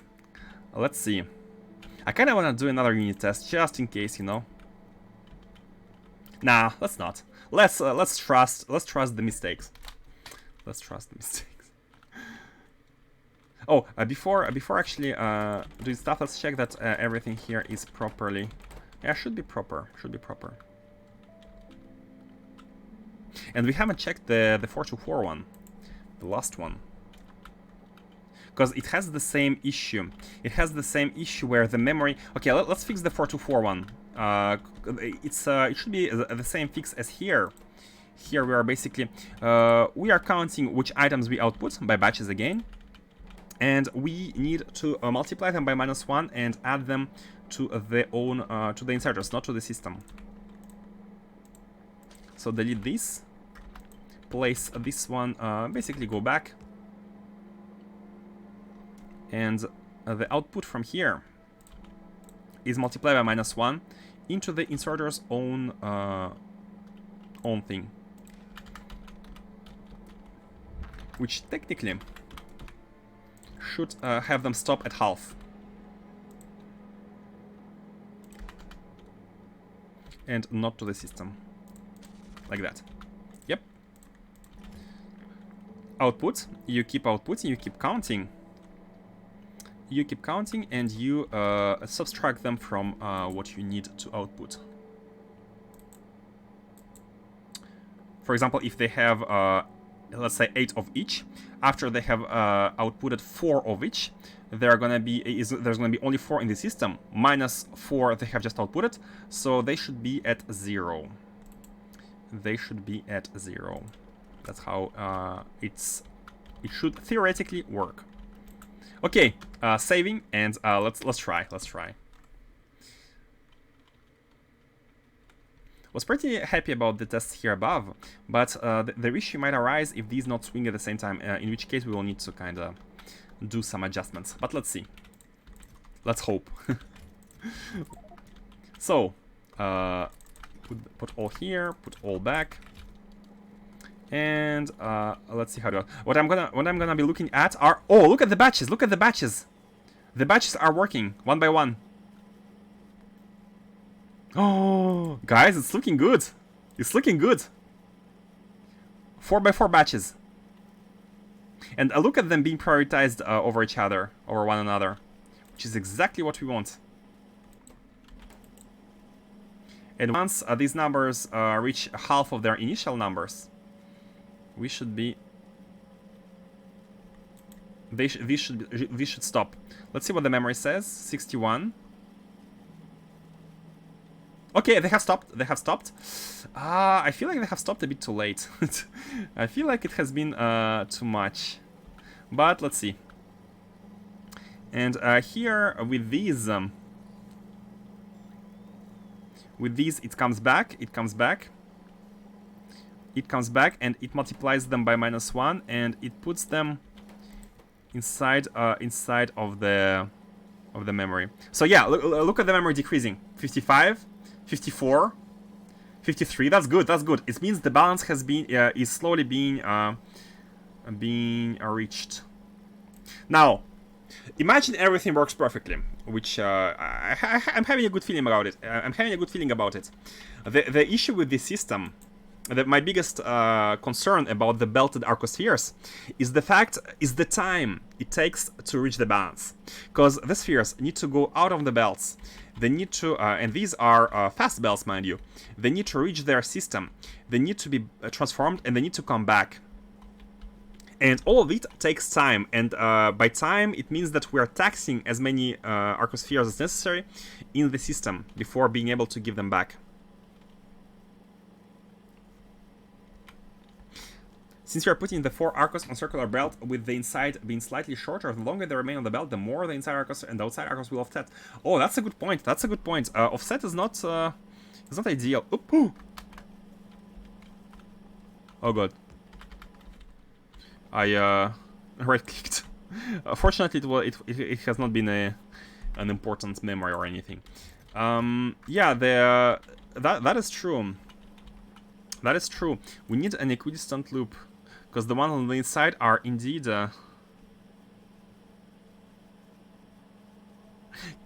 Let's see. I kinda wanna do another unit test just in case, you know. Nah, let's not. Let's trust the mistakes. Let's trust the mistakes. Oh, before actually doing stuff, let's check that everything here is properly. Yeah, should be proper. Should be proper. And we haven't checked the 424 one, the last one, because it has the same issue. It has the same issue where the memory. Okay, let's fix the 424 one. It should be the same fix as here. Here we are basically we are counting which items we output by batches again, and we need to multiply them by -1 and add them to the inserters, not to the system. So delete this. Place this one, basically go back, and the output from here is multiplied by -1 into the inserter's own thing, which technically should have them stop at half. And not to the system. Like that. Yep. Output. You keep outputting, you keep counting. You keep counting and you subtract them from what you need to output. For example, if they have, let's say, 8 of each, after they have outputted 4 of each, there's gonna be only 4 in the system, minus 4 they have just outputted, so they should be at 0. They should be at 0. That's how it should theoretically work. Okay, saving, and let's try. Was pretty happy about the tests here above, but the issue might arise if these not swing at the same time, in which case we will need to kind of do some adjustments. But let's see. Let's hope. So, put all here, put all back, and let's see how to. What I'm gonna be looking at are, oh, look at the batches! Look at the batches! The batches are working one by one. Oh, guys, it's looking good. It's looking good. 4x4 batches. And look at them being prioritized over each other, over one another, which is exactly what we want. And once these numbers reach half of their initial numbers, we should be. These should stop. Let's see what the memory says. 61. Okay, they have stopped. They have stopped. I feel like they have stopped a bit too late. I feel like it has been too much. But let's see. And here with these, it comes back. It comes back. It comes back, and it multiplies them by -1, and it puts them inside of the memory. So yeah, look at the memory decreasing. 55. 54, 53. That's good. That's good. It means the balance has been is slowly being reached. Now, imagine everything works perfectly, which I'm having a good feeling about it. The issue with this system, my biggest concern about the belted arcospheres, is the time it takes to reach the balance, because the spheres need to go out of the belts. They need to, and these are fast belts, mind you. They need to reach their system. They need to be transformed, and they need to come back. And all of it takes time. And by time, it means that we are taxing as many arcospheres as necessary in the system before being able to give them back. Since we are putting the 4 arcos on circular belt with the inside being slightly shorter, the longer they remain on the belt, the more the inside arcos and the outside arcos will offset. Oh, that's a good point. That's a good point. Offset is not ideal. Oop. Oh god. I right-clicked. Fortunately, it has not been an important memory or anything. Yeah, that is true. That is true. We need an equidistant loop, because the ones on the inside are indeed.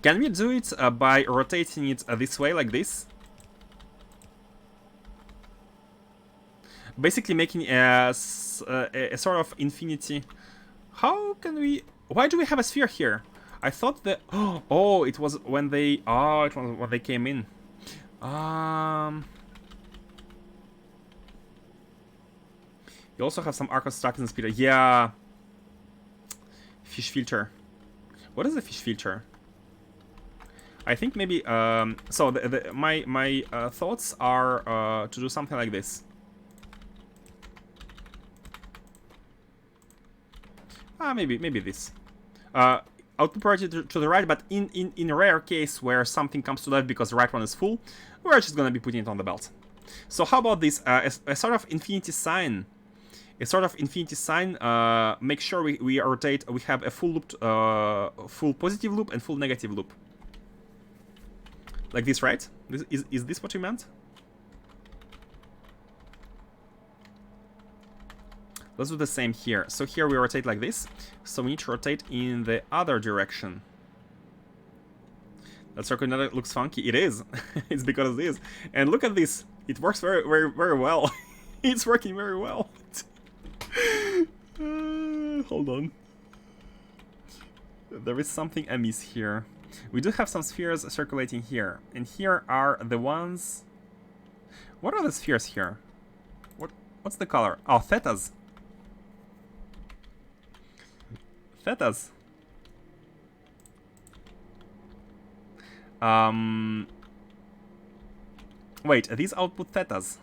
Can we do it by rotating it this way, like this? Basically making a sort of infinity. How can we? Why do we have a sphere here? I thought that. Oh, it was when they. Oh, it was when they came in. You also have some arcos stuck in the speeder. Yeah. Fish filter. What is a fish filter? I think maybe. So my thoughts are to do something like this. Maybe this. Output priority to the right, but in a rare case where something comes to life because the right one is full, we're just gonna be putting it on the belt. So how about this? A sort of infinity sign. Make sure we rotate. We have a full loop, full positive loop and full negative loop. Like this, right? Is this what you meant? Let's do the same here. So here we rotate like this. So we need to rotate in the other direction. That circle looks funky. It is. It's because it is. And look at this. It works very, very, very well. It's working very well. Hold on. There is something amiss here. We do have some spheres circulating here. And here are the ones... What are the spheres here? What's the color? Oh, thetas. Thetas. Wait, these output thetas.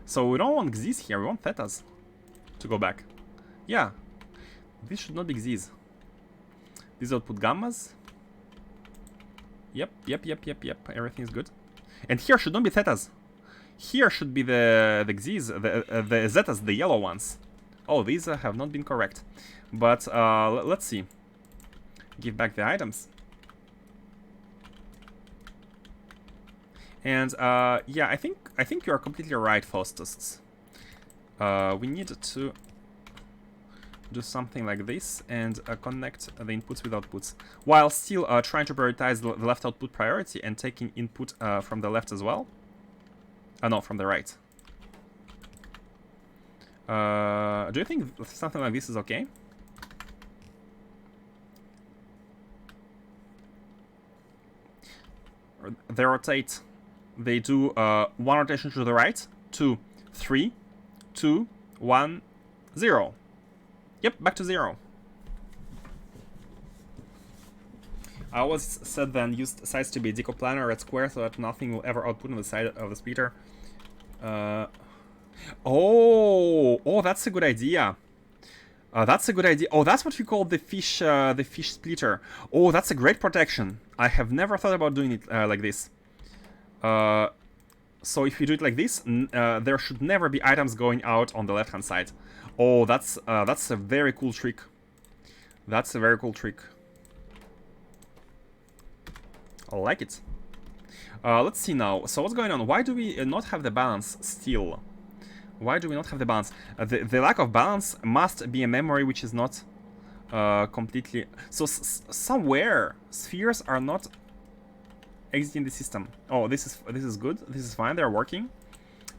So we don't want x's here, we want thetas to go back. Yeah, this should not be x's. These output gammas. Yep, everything is good. And here should not be thetas. Here should be the x's, the zetas, the yellow ones. Oh, these have not been correct. But let's see. Give back the items. And yeah, I think you are completely right, Faustus. We need to do something like this and connect the inputs with outputs, while still trying to prioritize the left output priority and taking input from the left as well. No, from the right. Do you think something like this is okay? They rotate. They do one rotation to the right, 2, 3, 2, 1, 0. Yep, back to 0. I always said then used sides to be decoplanar at square so that nothing will ever output on the side of the splitter. Oh, that's a good idea. That's a good idea. Oh, that's what we call the fish splitter. Oh, that's a great protection. I have never thought about doing it like this. So if you do it like this, there should never be items going out on the left-hand side. Oh, that's a very cool trick. That's a very cool trick. I like it. Let's see now. So what's going on? Why do we not have the balance still? Why do we not have the balance? The lack of balance must be a memory which is not completely... So somewhere spheres are not exiting the system. Oh, this is good. This is fine. They're working.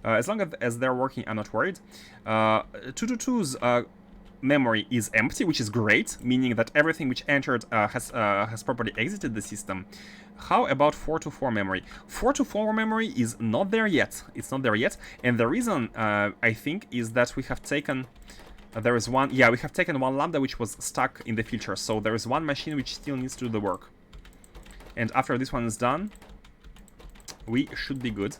As long as they're working, I'm not worried. 222's memory is empty, which is great, meaning that everything which entered has properly exited the system. How about 424 memory? 424 memory is not there yet. It's not there yet, and the reason I think is that we have taken there is one. Yeah, we have taken one lambda which was stuck in the future. So there is one machine which still needs to do the work. And after this one is done, we should be good.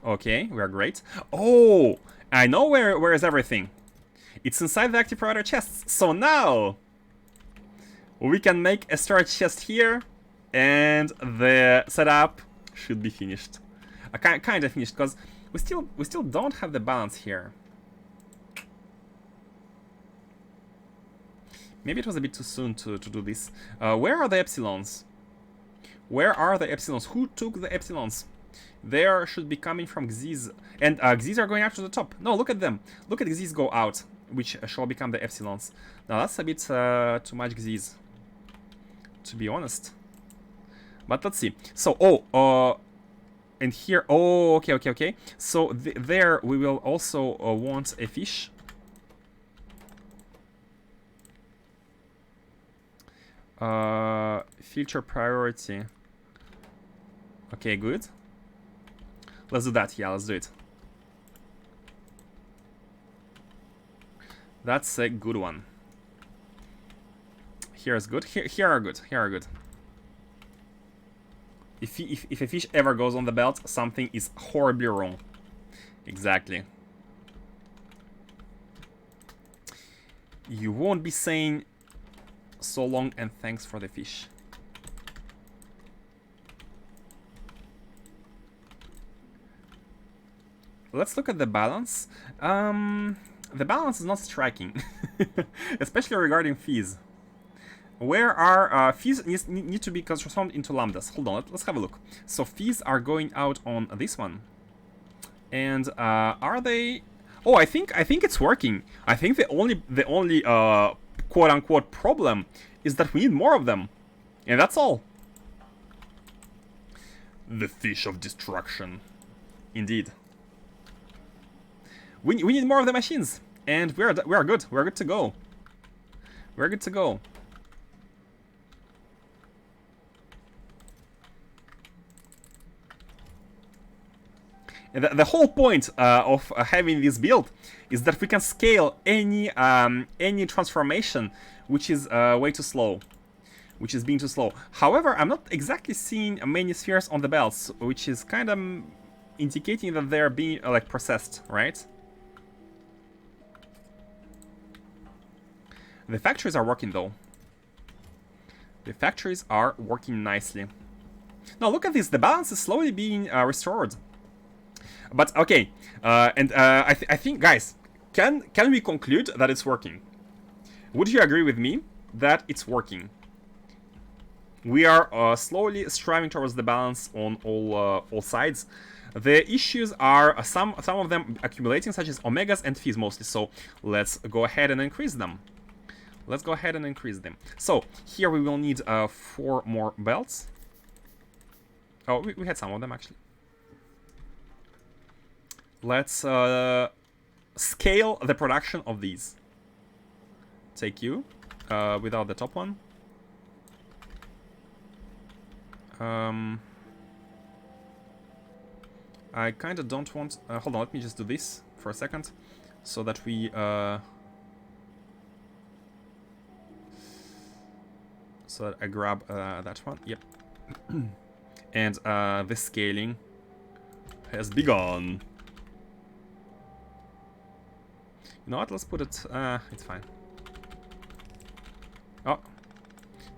Okay, we are great. Oh, I know where is everything. It's inside the active priority chests. So now we can make a storage chest here, and the setup should be finished. Kind of finished, because we still don't have the balance here. Maybe it was a bit too soon to do this. Where are the epsilons? Where are the epsilons? Who took the epsilons? They should be coming from Xyz. And Xyz are going out to the top. No, look at them. Look at Xyz go out, which shall become the epsilons. Now that's a bit too much Xyz, to be honest. But let's see. So, and here, oh, okay. So there we will also want a fish. Filter priority. Okay, good. Let's do that. Yeah, let's do it. That's a good one. Here is good. Here are good. Here are good. If a fish ever goes on the belt, something is horribly wrong. Exactly. You won't be saying so long and thanks for the fish. Let's look at the balance. The balance is not striking, especially regarding fees. Where are fees need to be transformed into lambdas? Hold on, let's have a look. So fees are going out on this one, and are they? Oh, I think it's working. I think the only quote unquote problem is that we need more of them, and that's all. The fish of destruction, indeed. We need more of the machines, and we are good. We're good to go. We're good to go. The whole point of having this build is that we can scale any transformation which is way too slow, which is being too slow. However, I'm not exactly seeing many spheres on the belts, which is kind of indicating that they're being like processed, right? The factories are working though. The factories are working nicely. Now look at this, the balance is slowly being restored. But okay, I think, guys, can we conclude that it's working? Would you agree with me that it's working? We are slowly striving towards the balance on all sides. The issues are some of them accumulating, such as omegas and phys mostly. So let's go ahead and increase them. Let's go ahead and increase them. So here we will need 4 more belts. Oh, we had some of them actually. Let's scale the production of these. Take you without the top one. I kind of don't want... hold on, let me just do this for a second, so that we... so that I grab that one. Yep. And the scaling has begun. You know what? Let's put it... it's fine. Oh.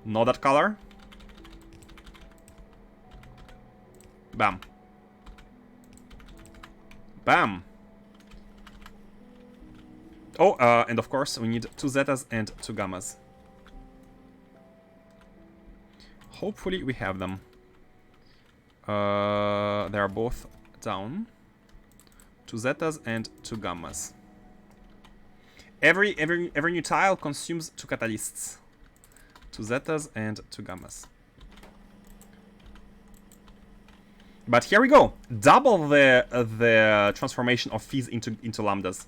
Not that color. Bam. Bam. Oh, and of course we need 2 zetas and 2 gammas. Hopefully we have them. They are both down. 2 zetas and 2 gammas. Every new tile consumes 2 catalysts. 2 zetas and 2 gammas. But here we go. Double the transformation of phys into lambdas.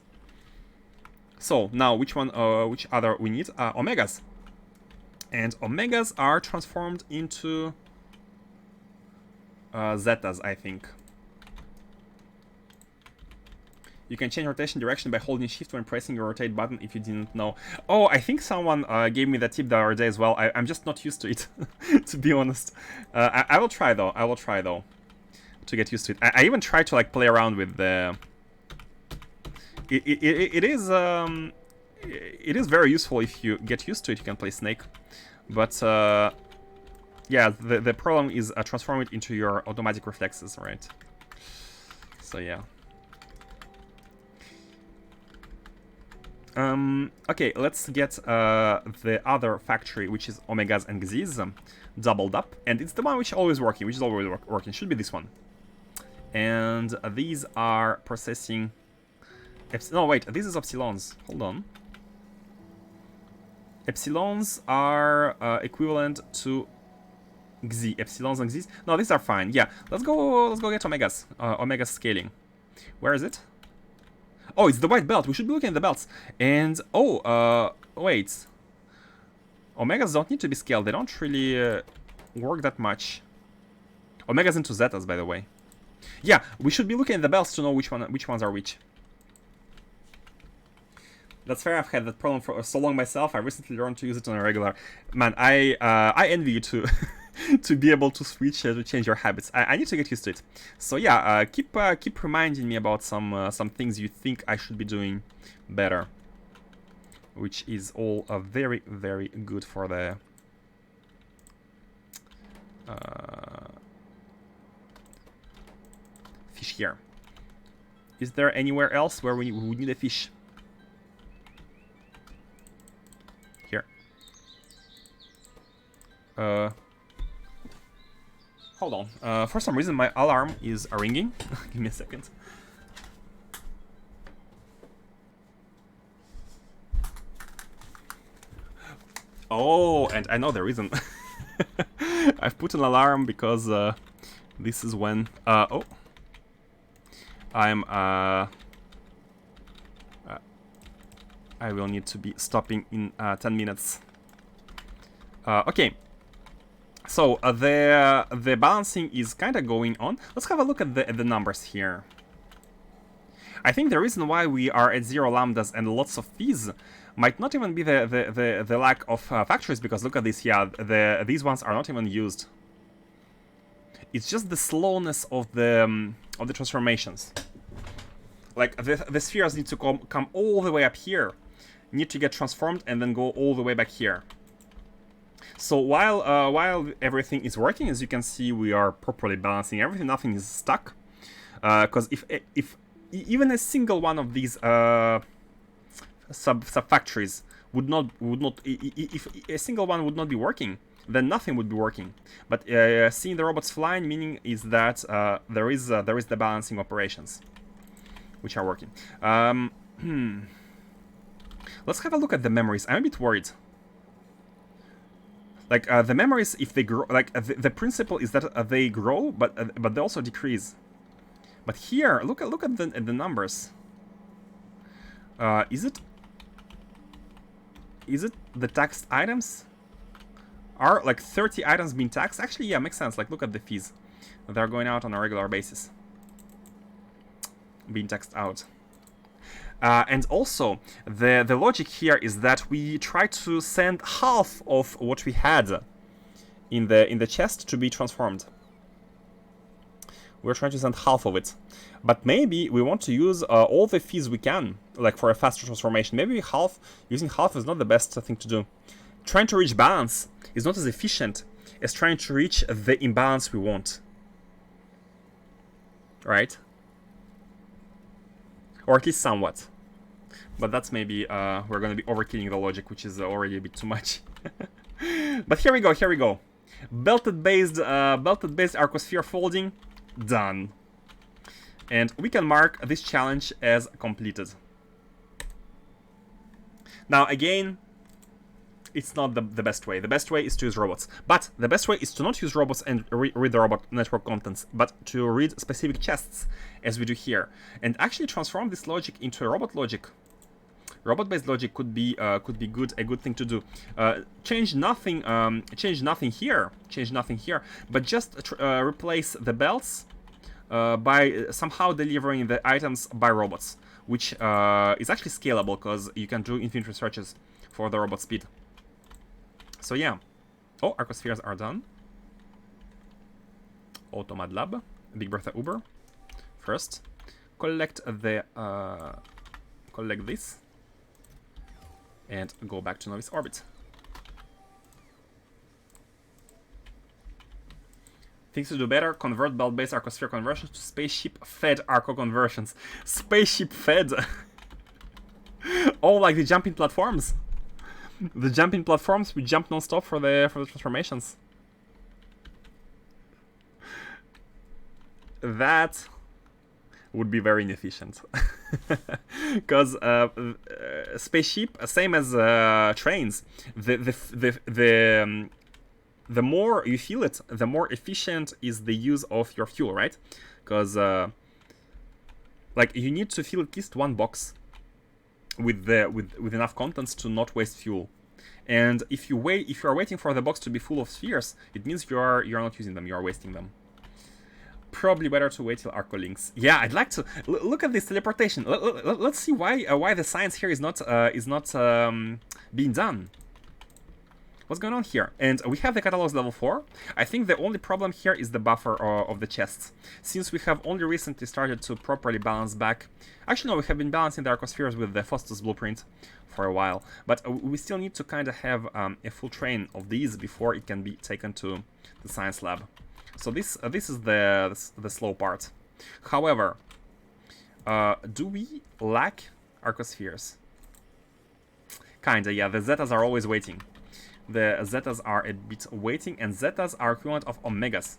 So now which other we need? Omegas. And omegas are transformed into zetas, I think. You can change rotation direction by holding shift when pressing your rotate button if you didn't know. Oh, I think someone gave me that tip the other day as well. I'm just not used to it, to be honest. I will try though. I will try though to get used to it. I even try to like play around with the... It is very useful if you get used to it. You can play Snake, but yeah, the problem is transform it into your automatic reflexes, right? So yeah. Okay, let's get the other factory, which is Omegas and Xyz, doubled up, and it's the one which is always working, Should be this one. And these are processing... No, wait, this is epsilons. Hold on. Epsilons are equivalent to Xy. Epsilons and Xyz. No, these are fine. Yeah, let's go get Omegas. Omega scaling. Where is it? Oh, it's the white belt. We should be looking at the belts. And wait. Omegas don't need to be scaled. They don't really work that much. Omegas into zetas, by the way. Yeah, we should be looking at the belts to know which ones are which. That's fair. I've had that problem for so long myself. I recently learned to use it on a regular. Man, I envy you to to be able to switch to change your habits. I need to get used to it. So yeah, keep reminding me about some things you think I should be doing better, which is all very, very good for the fish here. Is there anywhere else where we would need a fish? Here. Hold on. For some reason, my alarm is ringing. Give me a second. Oh, and I know the reason. I've put an alarm because this is when... oh. I will need to be stopping in 10 minutes. Okay. So the balancing is kind of going on. Let's have a look at the numbers here. I think the reason why we are at 0 lambdas and lots of fees might not even be the lack of factories, because look at this, yeah, these ones are not even used. It's just the slowness of the transformations. Like, the spheres need to come all the way up here, need to get transformed, and then go all the way back here. So while everything is working, as you can see, we are properly balancing everything, nothing is stuck. Because if even a single one of these sub factories would not if a single one would not be working, then nothing would be working. But seeing the robots flying, meaning is that there is the balancing operations which are working. Let's have a look at the memories. I'm a bit worried. Like the memories, if they grow, like the principle is that they grow, but they also decrease. But here, look at the numbers. Is it the taxed items? Are like 30 items being taxed? Actually, yeah, makes sense. Like, look at the fees. They're going out on a regular basis. Being taxed out. And also, the logic here is that we try to send half of what we had in the chest to be transformed. We're trying to send half of it. But maybe we want to use all the fees we can, like for a faster transformation. Maybe using half is not the best thing to do. Trying to reach balance is not as efficient as trying to reach the imbalance we want. Right? Or at least somewhat. But that's maybe, we're going to be overkilling the logic, which is already a bit too much. But here we go. Belted-based Arcosphere folding, done. And we can mark this challenge as completed. Now again, it's not the best way. The best way is to use robots. But the best way is to not use robots and read the robot network contents, but to read specific chests, as we do here. And actually transform this logic into a robot logic. Robot-based logic could be a good thing to do. Change nothing here, but just replace the belts by somehow delivering the items by robots, which is actually scalable because you can do infinite researches for the robot speed. So yeah. Oh, Arcospheres are done. Automad Lab, Big Bertha Uber. First, collect this. And go back to Novice Orbit. Things to do better: convert belt-based Arcosphere conversions to spaceship-fed Arco conversions. Spaceship-fed! Oh, like the jumping platforms. The jumping platforms, we jump non-stop for the transformations. That would be very inefficient. Because spaceship, same as trains, the more you fuel it, the more efficient is the use of your fuel, right? Because like you need to fill at least one box with enough contents to not waste fuel. And if you are waiting for the box to be full of spheres, it means you are not using them, you are wasting them. Probably better to wait till Arco links. Yeah, I'd like to look at this teleportation. Let's see why the science here is not being done. What's going on here? And we have the catalogs level 4. I think the only problem here is the buffer of the chests. Since we have only recently started to properly balance back. Actually, no, we have been balancing the Arcospheres with the Faustus blueprint for a while. But we still need to kind of have a full train of these before it can be taken to the science lab. So this is the slow part. However, do we lack Arcospheres? Kinda, yeah. The Zetas are always waiting. The Zetas are a bit waiting, and Zetas are equivalent of Omegas.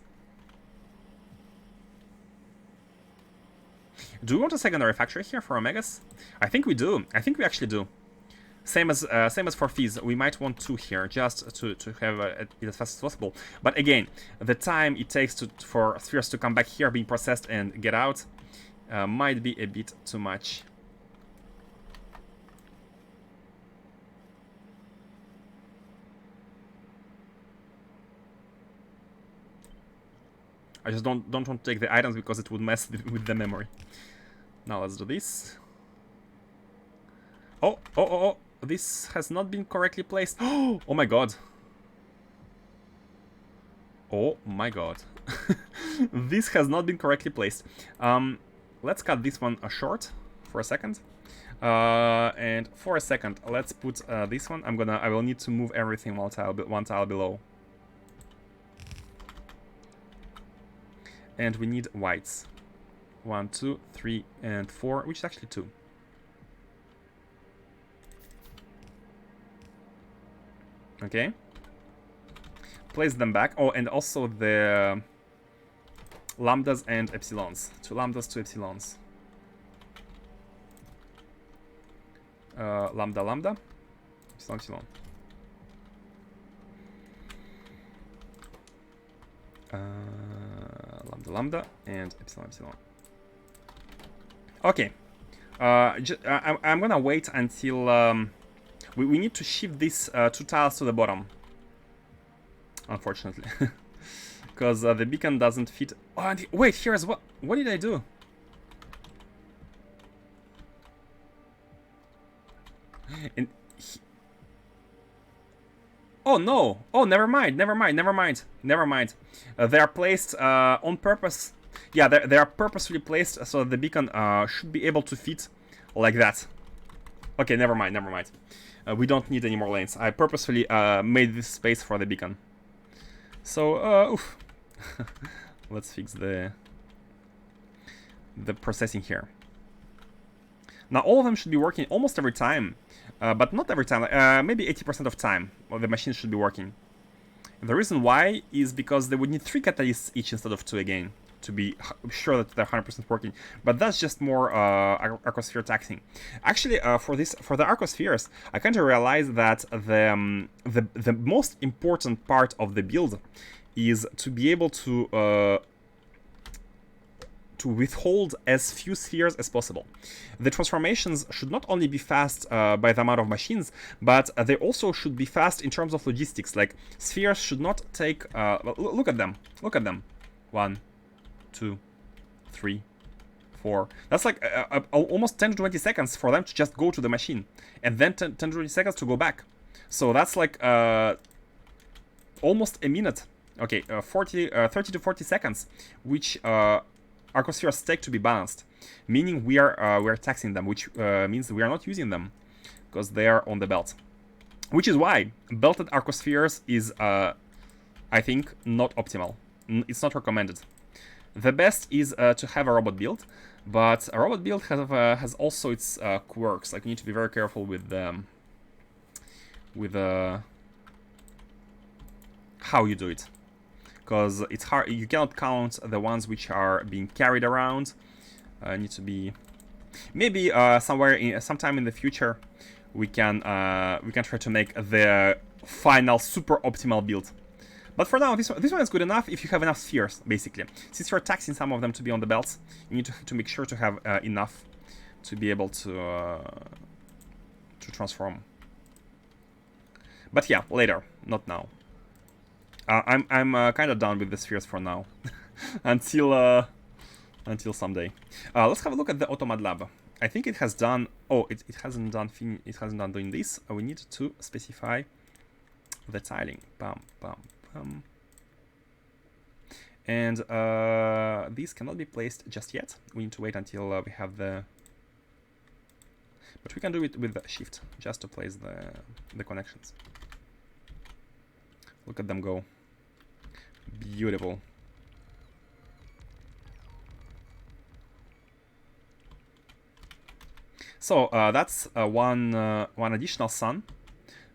Do we want a secondary factory here for Omegas? I think we do. I think we actually do. Same as for fees, we might want 2 here, just to have it as fast as possible. But again, the time it takes for spheres to come back here, being processed and get out, might be a bit too much. I just don't want to take the items because it would mess with the memory. Now let's do this. Oh, oh, oh, oh. This has not been correctly placed. Oh my god. Oh my god. This has not been correctly placed. Let's cut this one short for a second. And for a second, let's put this one. I will need to move everything one tile below. And we need whites. 1, 2, 3, and 4, which is actually 2. Okay. Place them back. Oh, and also the lambdas and epsilons. 2 lambdas, 2 epsilons. Lambda, lambda. Epsilon, epsilon. Lambda, lambda, and epsilon, epsilon. Okay. I'm gonna wait until... we need to shift these 2 tiles to the bottom. Unfortunately. Because the beacon doesn't fit... Oh, and wait, here as well. What did I do? And oh no! Oh, never mind, never mind, never mind, never mind. They are placed on purpose. Yeah, they are purposefully placed so the beacon should be able to fit like that. Okay, never mind, never mind. We don't need any more lanes. I purposefully made this space for the beacon. So, oof. Let's fix the processing here. Now, all of them should be working almost every time, but not every time. Maybe 80% of time the machine should be working. And the reason why is because they would need 3 catalysts each instead of 2 again to be sure that they're 100% working. But that's just more Arcosphere taxing. Actually, for the Arcospheres, I kind of realized that the most important part of the build is to be able to withhold as few spheres as possible. The transformations should not only be fast by the amount of machines, but they also should be fast in terms of logistics. Like, spheres should not take... look at them. Look at them. 1, 2, 3, 4. That's like almost 10 to 20 seconds for them to just go to the machine. And then 10 to 20 seconds to go back. So that's like almost a minute. Okay, 30 to 40 seconds, which... Arcospheres take to be balanced, meaning we are taxing them, which means we are not using them because they are on the belt. Which is why belted Arcospheres is, I think, not optimal. It's not recommended. The best is to have a robot build, but a robot build has also its quirks. Like, you need to be very careful with how you do it. Because it's hard, you cannot count the ones which are being carried around. Need to be maybe sometime in the future we can try to make the final super optimal build. But for now, this one is good enough if you have enough spheres. Basically, since you're taxing some of them to be on the belts, you need to make sure to have enough to be able to transform. But yeah, later, not now. I'm kind of done with the spheres for now, until someday. Let's have a look at the Automad Lab. I think it has done. Oh, it hasn't done. It hasn't done doing this. We need to specify the tiling. Bam, bam, bam. And these cannot be placed just yet. We need to wait until we have the. But we can do it with the shift just to place the connections. Look at them go. Beautiful. So that's one additional sun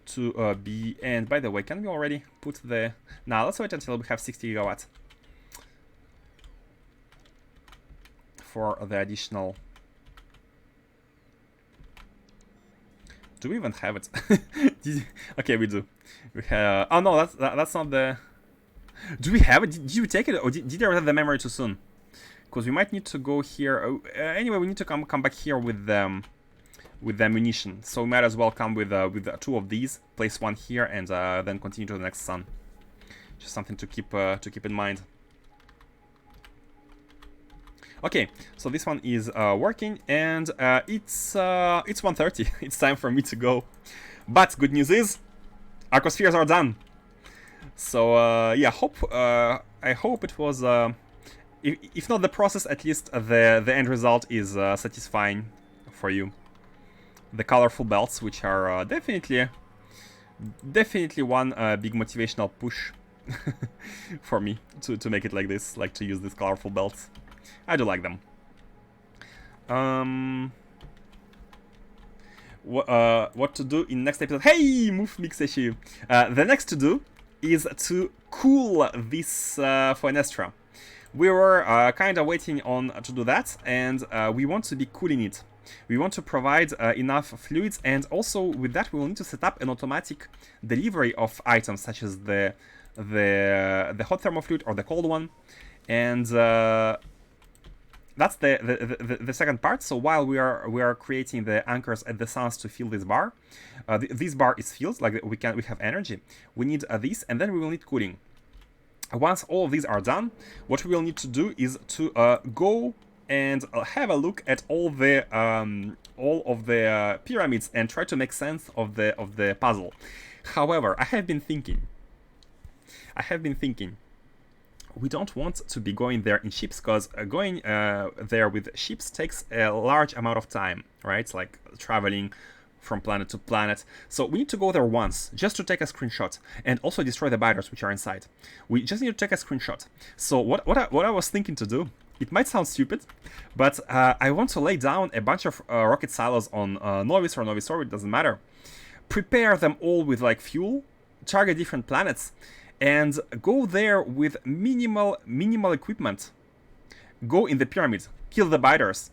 to be. And by the way, can we already put the? Now let's wait until we have 60 gigawatts for the additional. Do we even have it? Okay, we do. We have. Oh no, that's not the. Do we have it? Did you take it, or did I read the memory too soon? Because we might need to go here. Anyway, we need to come back here with the ammunition. So we might as well come with 2 of these. Place one here, and then continue to the next sun. Just something to keep in mind. Okay, so this one is working, and it's 1:30. It's time for me to go. But good news is, Arcospheres are done. So yeah, I hope it was, if not the process, at least the end result is satisfying for you. The colorful belts, which are definitely one big motivational push for me to make it like this, like to use these colorful belts. I do like them. What to do in next episode? Hey, move mix issue. The next to do is to cool this Fenestra. We were kind of waiting on to do that, and we want to be cooling it. We want to provide enough fluids, and also with that we will need to set up an automatic delivery of items such as the hot thermal fluid or the cold one, and that's the second part. So while we are creating the anchors at the suns to fill this bar, this bar is filled, like we have energy. We need this, and then we will need cooling. Once all of these are done, what we will need to do is to go and have a look at all of the pyramids and try to make sense of the puzzle. However, I have been thinking. We don't want to be going there in ships, because going there with ships takes a large amount of time, right? It's like traveling from planet to planet. So we need to go there once, just to take a screenshot, and also destroy the biters which are inside. We just need to take a screenshot. So what I was thinking to do, it might sound stupid, but I want to lay down a bunch of rocket silos on Novice or Novice Orbit, doesn't matter. Prepare them all with like fuel, target different planets, and go there with minimal equipment. Go in the pyramid, kill the biters,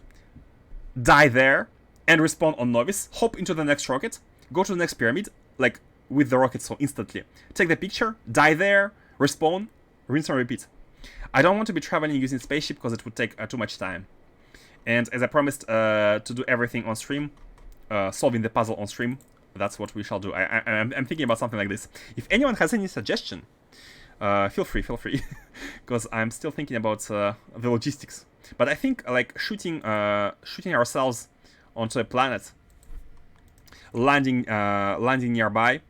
die there, and respawn on Novice, hop into the next rocket, go to the next pyramid, like with the rocket, so instantly. Take the picture, die there, respawn, rinse and repeat. I don't want to be traveling using spaceship because it would take too much time. And as I promised to do everything on stream, solving the puzzle on stream, that's what we shall do. I'm thinking about something like this. If anyone has any suggestion, feel free, because I'm still thinking about the logistics. But I think like shooting ourselves onto a planet, landing nearby,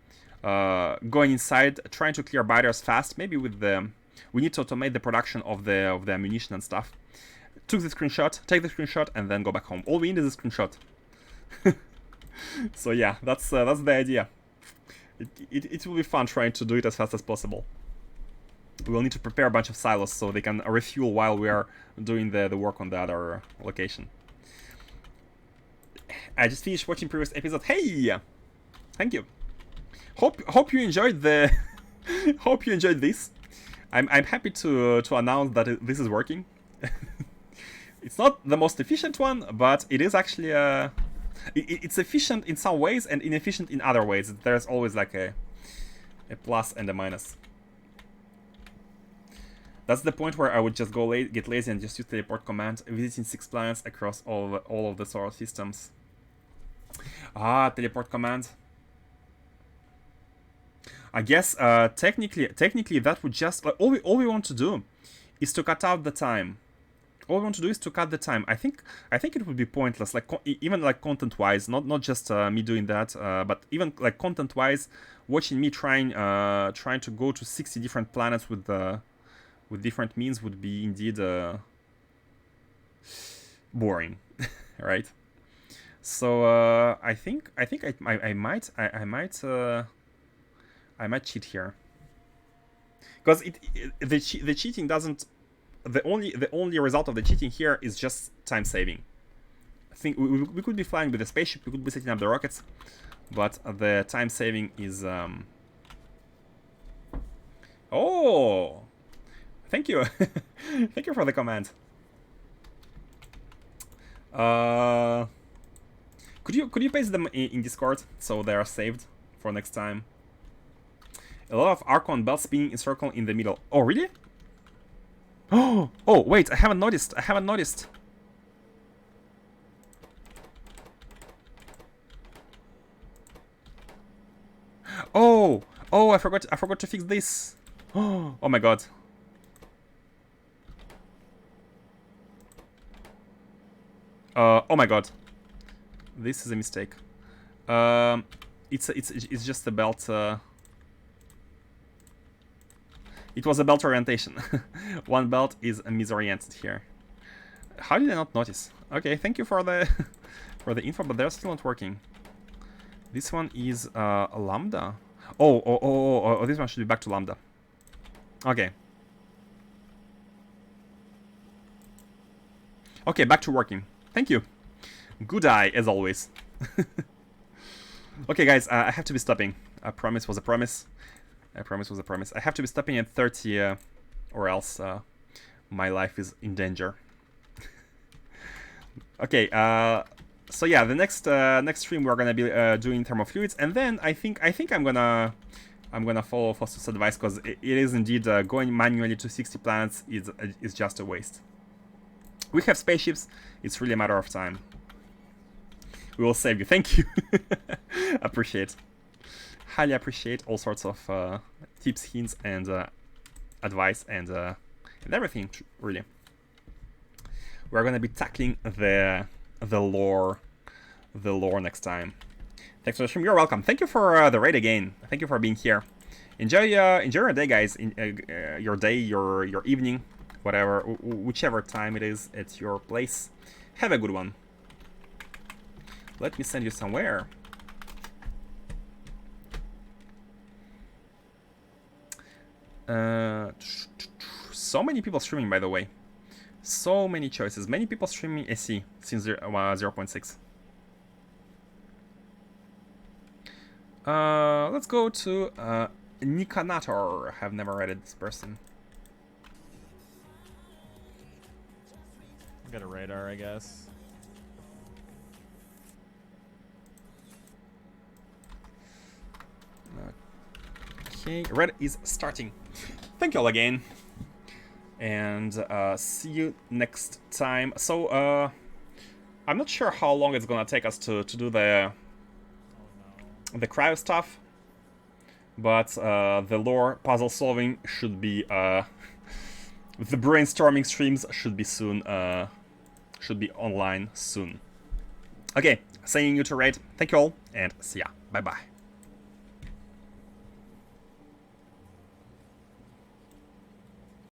going inside, trying to clear biters fast. Maybe with the we need to automate the production of the ammunition and stuff. Take the screenshot, and then go back home. All we need is a screenshot. So yeah, that's the idea. It will be fun trying to do it as fast as possible. We will need to prepare a bunch of silos so they can refuel while we are doing the work on the other location. I just finished watching previous episode. Hey, thank you. Hope you enjoyed the. Hope you enjoyed this. I'm happy to announce that this is working. It's not the most efficient one, but it is actually it's efficient in some ways and inefficient in other ways. There's always like a plus and a minus. That's the point where I would just go get lazy and just use teleport command, visiting 6 planets across all of the solar systems. Ah, teleport command. I guess technically that would just all we want to do is to cut out the time. All we want to do is to cut the time. I think it would be pointless, like even like content-wise, not just me doing that, but even like content-wise, watching me trying to go to 60 different planets with different means would be indeed boring, right? So I think I might cheat here, because the cheating doesn't. The only result of the cheating here is just time saving. I think we could be flying with a spaceship, we could be setting up the rockets, but the time saving is. Oh, thank you, thank you for the comment. Could you paste them in Discord so they are saved for next time? A lot of Archon belts spinning in circle in the middle. Oh, really? Oh, wait, I haven't noticed. Oh, I forgot to fix this. Oh my god. Oh my god. This is a mistake. It's just a belt. It was a belt orientation. One belt is misoriented here. How did I not notice? Okay, thank you for the for the info, but they're still not working. This one is a lambda. Oh, this one should be back to lambda. Okay. Okay, back to working. Thank you. Good eye, as always. Okay, guys, I have to be stopping. A promise was a promise. A promise was a promise. I have to be stopping at 30, or else my life is in danger. Okay, so yeah, the next stream we're gonna be doing thermofluids, and then I think I'm gonna follow Faustus' advice, because it is indeed going manually to 60 planets is just a waste. We have spaceships. It's really a matter of time. We will save you. Thank you. Appreciate. Highly appreciate all sorts of tips, hints, and advice, and everything. Really. We're gonna be tackling the lore next time. Thanks for the stream. You're welcome. Thank you for the raid again. Thank you for being here. Enjoy your day, guys. Your day, your evening, whatever, whichever time it is at your place. Have a good one. Let me send you somewhere. So many people streaming, by the way. So many choices. Many people streaming SE since 0.6. Let's go to Nikanator. Have never read it, this person. Got a radar, I guess. Okay, red is starting. Thank you all again. And see you next time. So, I'm not sure how long it's gonna take us to do the cryo stuff. But the lore puzzle solving should be... the brainstorming streams should be soon... should be online soon. Okay, sending you to raid. Thank you all, and see ya. Bye-bye.